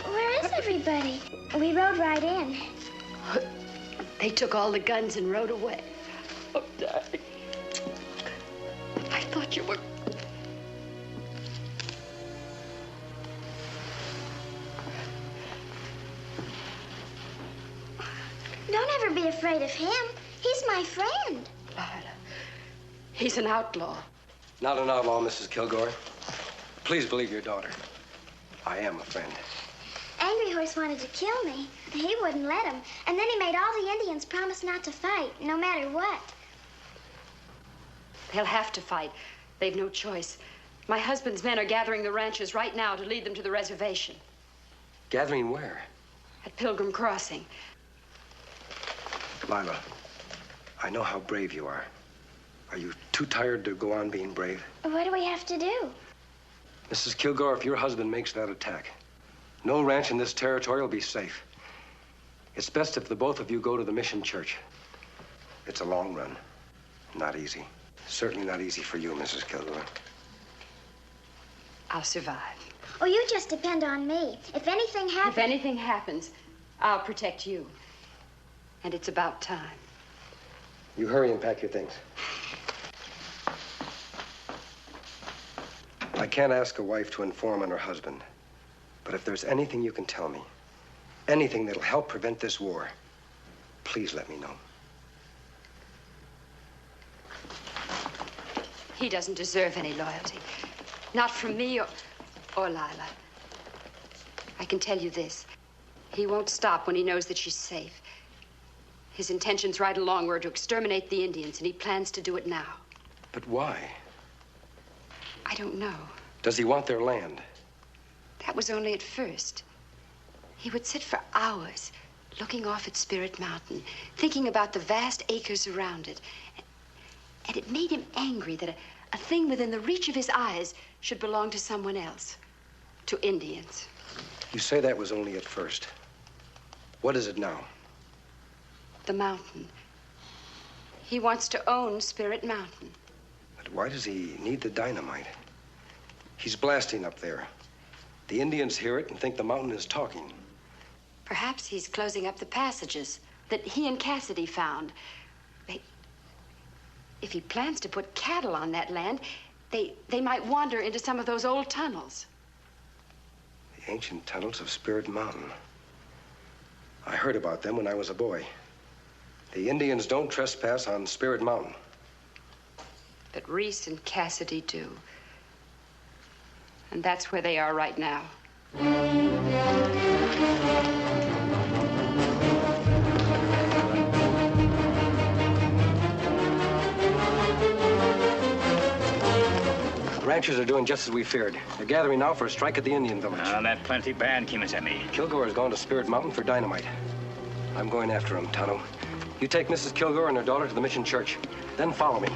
Where is everybody? We rode right in. They took all the guns and rode away. Oh, darling. I thought you were... Don't ever be afraid of him. He's my friend. Lila, he's an outlaw. Not an outlaw, Mrs. Kilgore. Please believe your daughter. I am a friend. Angry Horse wanted to kill me. He wouldn't let him. And then he made all the Indians promise not to fight, no matter what. They'll have to fight. They've no choice. My husband's men are gathering the ranchers right now to lead them to the reservation. Gathering where? At Pilgrim Crossing. Lila, I know how brave you are. Are you too tired to go on being brave? What do we have to do? Mrs. Kilgore, if your husband makes that attack, no ranch in this territory will be safe. It's best if the both of you go to the mission church. It's a long run. Not easy. Certainly not easy for you, Mrs. Kilgore. I'll survive. Oh, you just depend on me. If anything happens... If anything happens, I'll protect you. And it's about time. You hurry and pack your things. I can't ask a wife to inform on her husband. But if there's anything you can tell me, anything that'll help prevent this war, please let me know. He doesn't deserve any loyalty. Not from me or Lila. I can tell you this. He won't stop when he knows that she's safe. His intentions right along were to exterminate the Indians, and he plans to do it now. But why? I don't know. Does he want their land? That was only at first. He would sit for hours looking off at Spirit Mountain, thinking about the vast acres around it. And it made him angry that a thing within the reach of his eyes should belong to someone else, to Indians. You say that was only at first. What is it now? The mountain. He wants to own Spirit Mountain. But why does he need the dynamite? He's blasting up there. The Indians hear it and think the mountain is talking. Perhaps he's closing up the passages that he and Cassidy found. If he plans to put cattle on that land, they might wander into some of those old tunnels. The ancient tunnels of Spirit Mountain. I heard about them when I was a boy. The Indians don't trespass on Spirit Mountain. But Reese and Cassidy do. And that's where they are right now. ranchers are doing just as we feared. They're gathering now for a strike at the Indian village. That plenty bad, Kimasabi. Kilgore has gone to Spirit Mountain for dynamite. I'm going after him, Tonto. You take Mrs. Kilgore and her daughter to the mission church. Then follow me.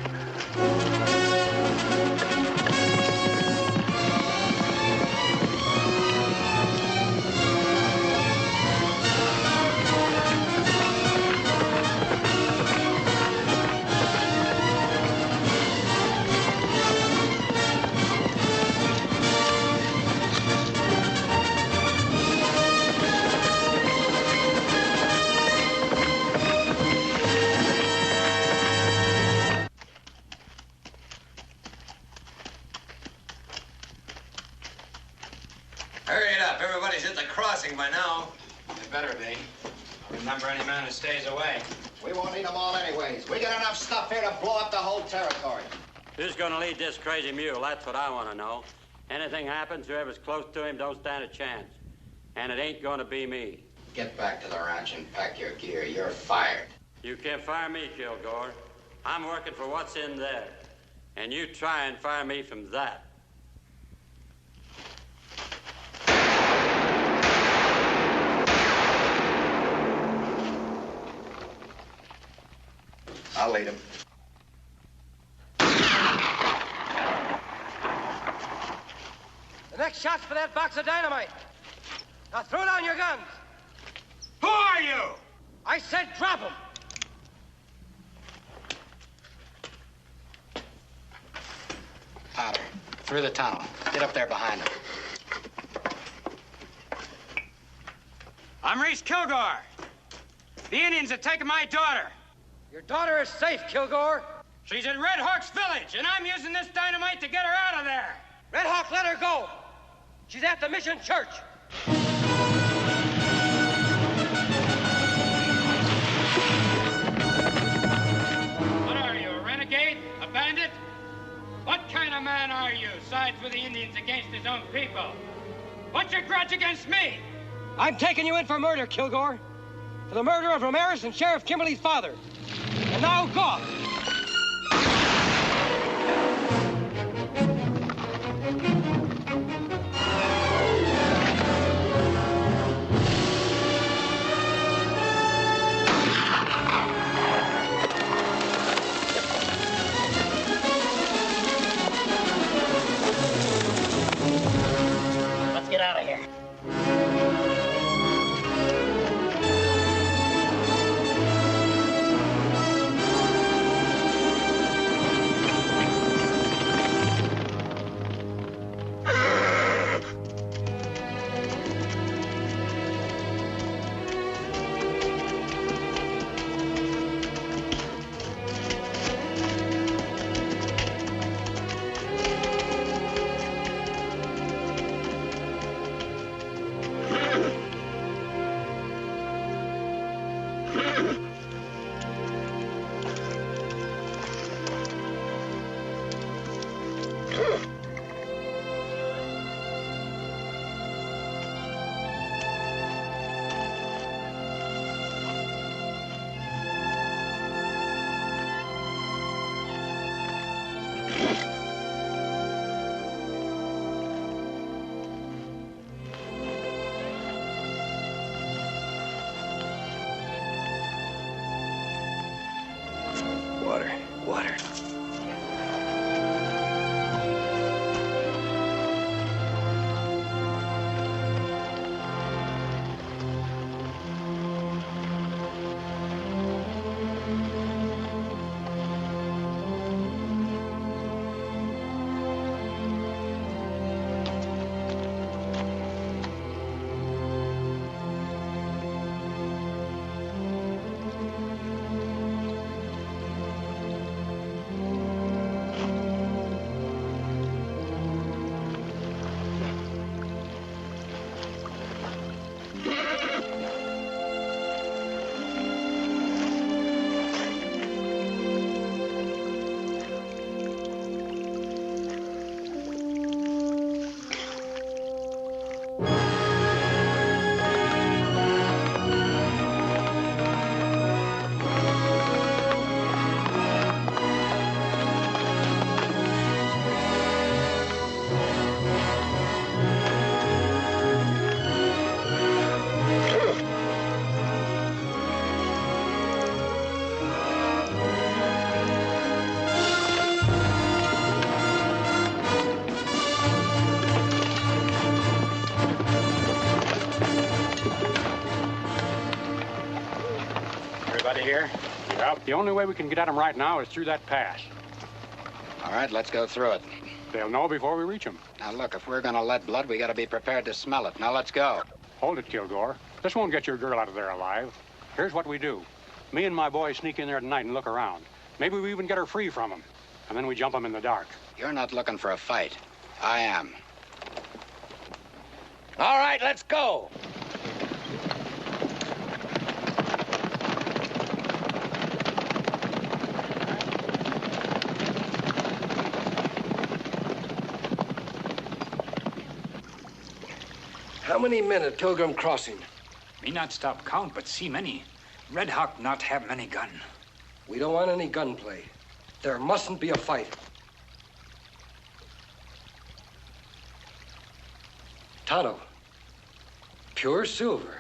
Hurry it up. Everybody's at the crossing by now. It better be. Remember any man who stays away. We won't need them all anyways. We got enough stuff here to blow up the whole territory. Who's gonna lead this crazy mule? That's what I want to know. Anything happens, whoever's close to him don't stand a chance. And it ain't gonna be me. Get back to the ranch and pack your gear. You're fired. You can't fire me, Kilgore. I'm working for what's in there. And you try and fire me from that. I'll lead him. The next shot's for that box of dynamite. Now throw down your guns. Who are you? I said drop them. Powder, through the tunnel. Get up there behind him. I'm Reese Kilgore. The Indians have taken my daughter. Your daughter is safe, Kilgore. She's at Red Hawk's village, and I'm using this dynamite to get her out of there. Red Hawk, let her go. She's at the mission church. What are you, a renegade? A bandit? What kind of man are you, sides with the Indians against his own people? What's your grudge against me? I'm taking you in for murder, Kilgore. For the murder of Ramirez and Sheriff Kimberly's father. And now, go! Let's get out of here. Water. Anybody here? Yep. The only way we can get at them right now is through that pass. All right, let's go through it. They'll know before we reach them. Now, look, if we're gonna let blood, we gotta be prepared to smell it. Now, let's go. Hold it, Kilgore. This won't get your girl out of there alive. Here's what we do. Me and my boys sneak in there tonight and look around. Maybe we even get her free from them. And then we jump them in the dark. You're not looking for a fight. I am. All right, let's go. How many men at Pilgrim Crossing? Me not stop count, but see many. Red Hawk not have many gun. We don't want any gunplay. There mustn't be a fight. Tonto. Pure silver.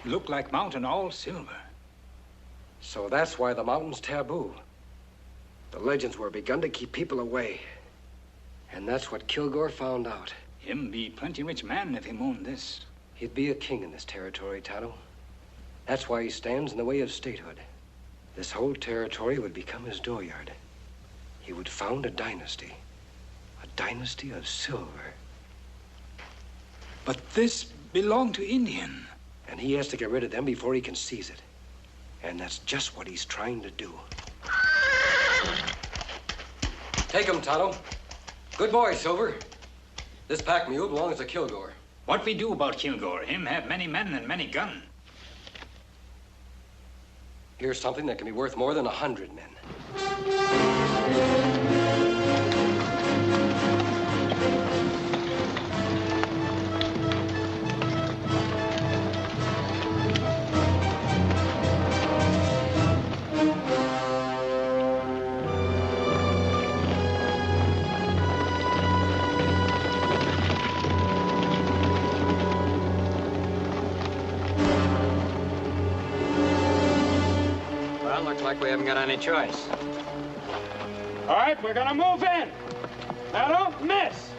Look like mountain all silver. So that's why the mountain's taboo. The legends were begun to keep people away. And that's what Kilgore found out. Him be plenty rich man if him own this. He'd be a king in this territory, Tonto. That's why he stands in the way of statehood. This whole territory would become his dooryard. He would found a dynasty of silver. But this belonged to Indian. And he has to get rid of them before he can seize it. And that's just what he's trying to do. Take him, Tonto. Good boy, Silver. This pack mule belongs to Kilgore. What we do about Kilgore? Him have many men and many gun. Here's something that can be worth more than 100 men. Looks like we haven't got any choice. All right, we're gonna move in. Now don't miss.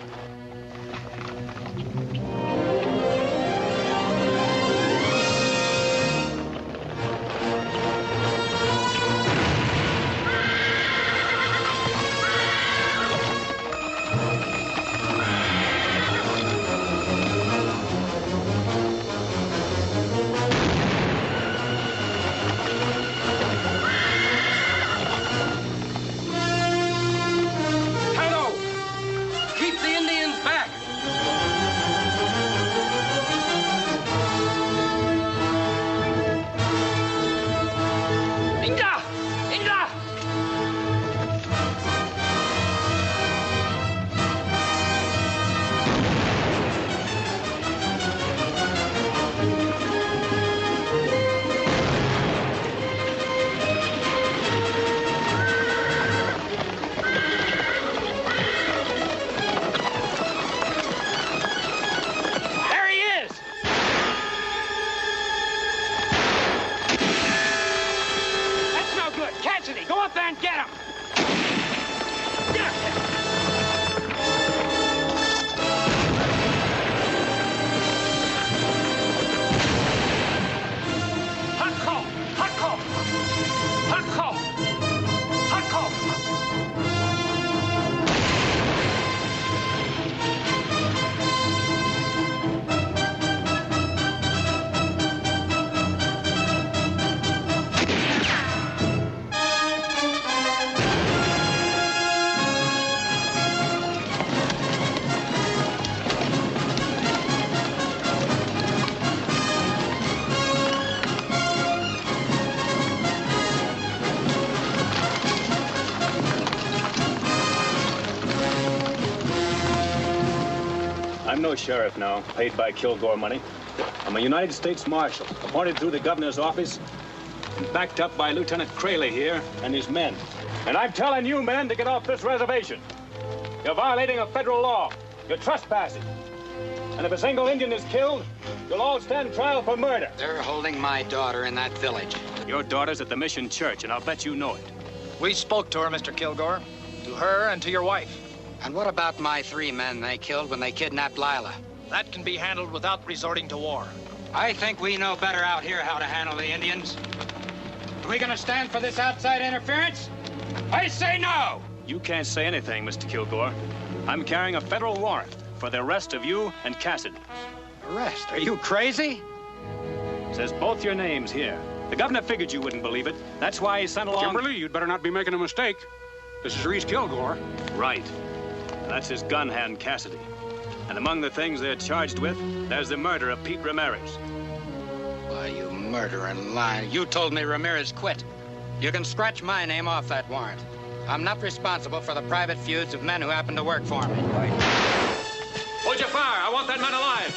Keep the no sheriff now, paid by Kilgore money. I'm a United States Marshal, appointed through the governor's office, and backed up by Lieutenant Crayley here and his men. And I'm telling you men to get off this reservation. You're violating a federal law. You're trespassing. And if a single Indian is killed, you'll all stand trial for murder. They're holding my daughter in that village. Your daughter's at the Mission Church, and I'll bet you know it. We spoke to her, Mr. Kilgore. To her and to your wife. And what about my 3 men they killed when they kidnapped Lila? That can be handled without resorting to war. I think we know better out here how to handle the Indians. Are we gonna stand for this outside interference? I say no! You can't say anything, Mr. Kilgore. I'm carrying a federal warrant for the arrest of you and Cassidy. Arrest? Are you crazy? Says both your names here. The governor figured you wouldn't believe it. That's why he sent along... Kimberly, you'd better not be making a mistake. This is Reese Kilgore. Right. That's his gun hand, Cassidy. And among the things they're charged with, there's the murder of Pete Ramirez. Why, you murdering liar. You told me Ramirez quit. You can scratch my name off that warrant. I'm not responsible for the private feuds of men who happen to work for me. Hold your fire. I want that man alive.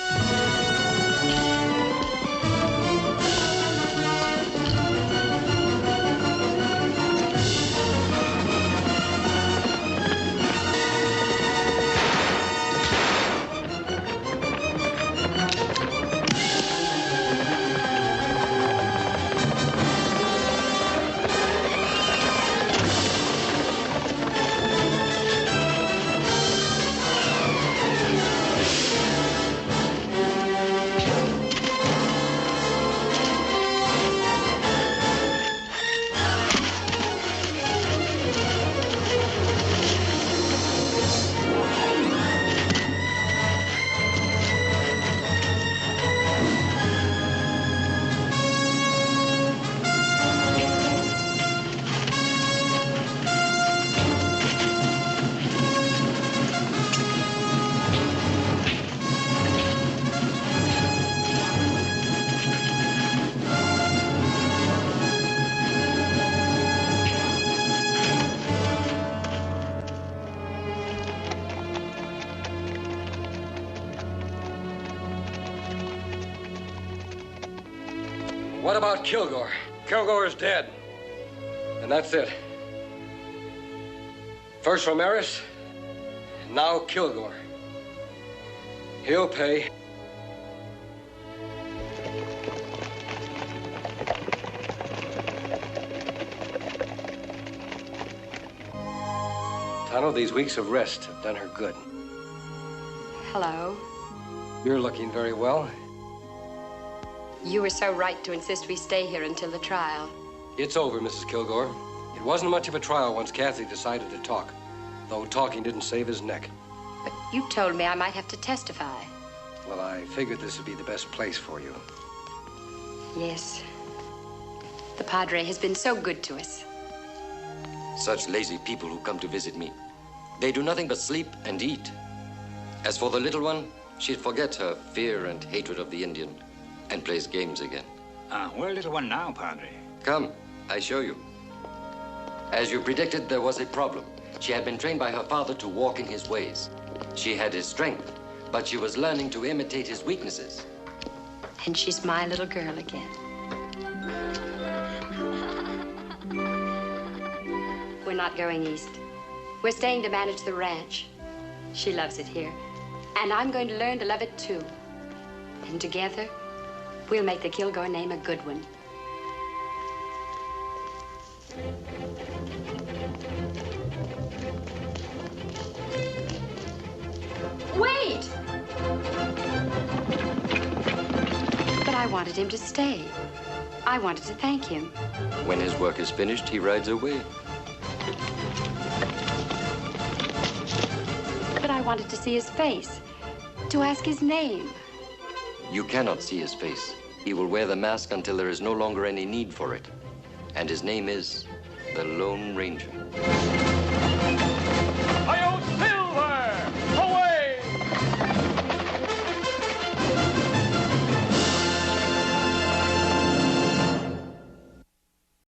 What about Kilgore? Kilgore is dead. And that's it. First Ramirez, now Kilgore. He'll pay. Tano, these weeks of rest have done her good. Hello. You're looking very well. You were so right to insist we stay here until the trial. It's over, Mrs. Kilgore. It wasn't much of a trial once Kathy decided to talk, though talking didn't save his neck. But you told me I might have to testify. Well, I figured this would be the best place for you. Yes. The Padre has been so good to us. Such lazy people who come to visit me. They do nothing but sleep and eat. As for the little one, she'd forget her fear and hatred of the Indian and plays games again. We're a little one now, Padre. Come, I show you. As you predicted, there was a problem. She had been trained by her father to walk in his ways. She had his strength, but she was learning to imitate his weaknesses. And she's my little girl again. We're not going east. We're staying to manage the ranch. She loves it here. And I'm going to learn to love it too. And together, we'll make the Kilgore name a good one. Wait! But I wanted him to stay. I wanted to thank him. When his work is finished, he rides away. But I wanted to see his face, to ask his name. You cannot see his face. He will wear the mask until there is no longer any need for it. And his name is the Lone Ranger.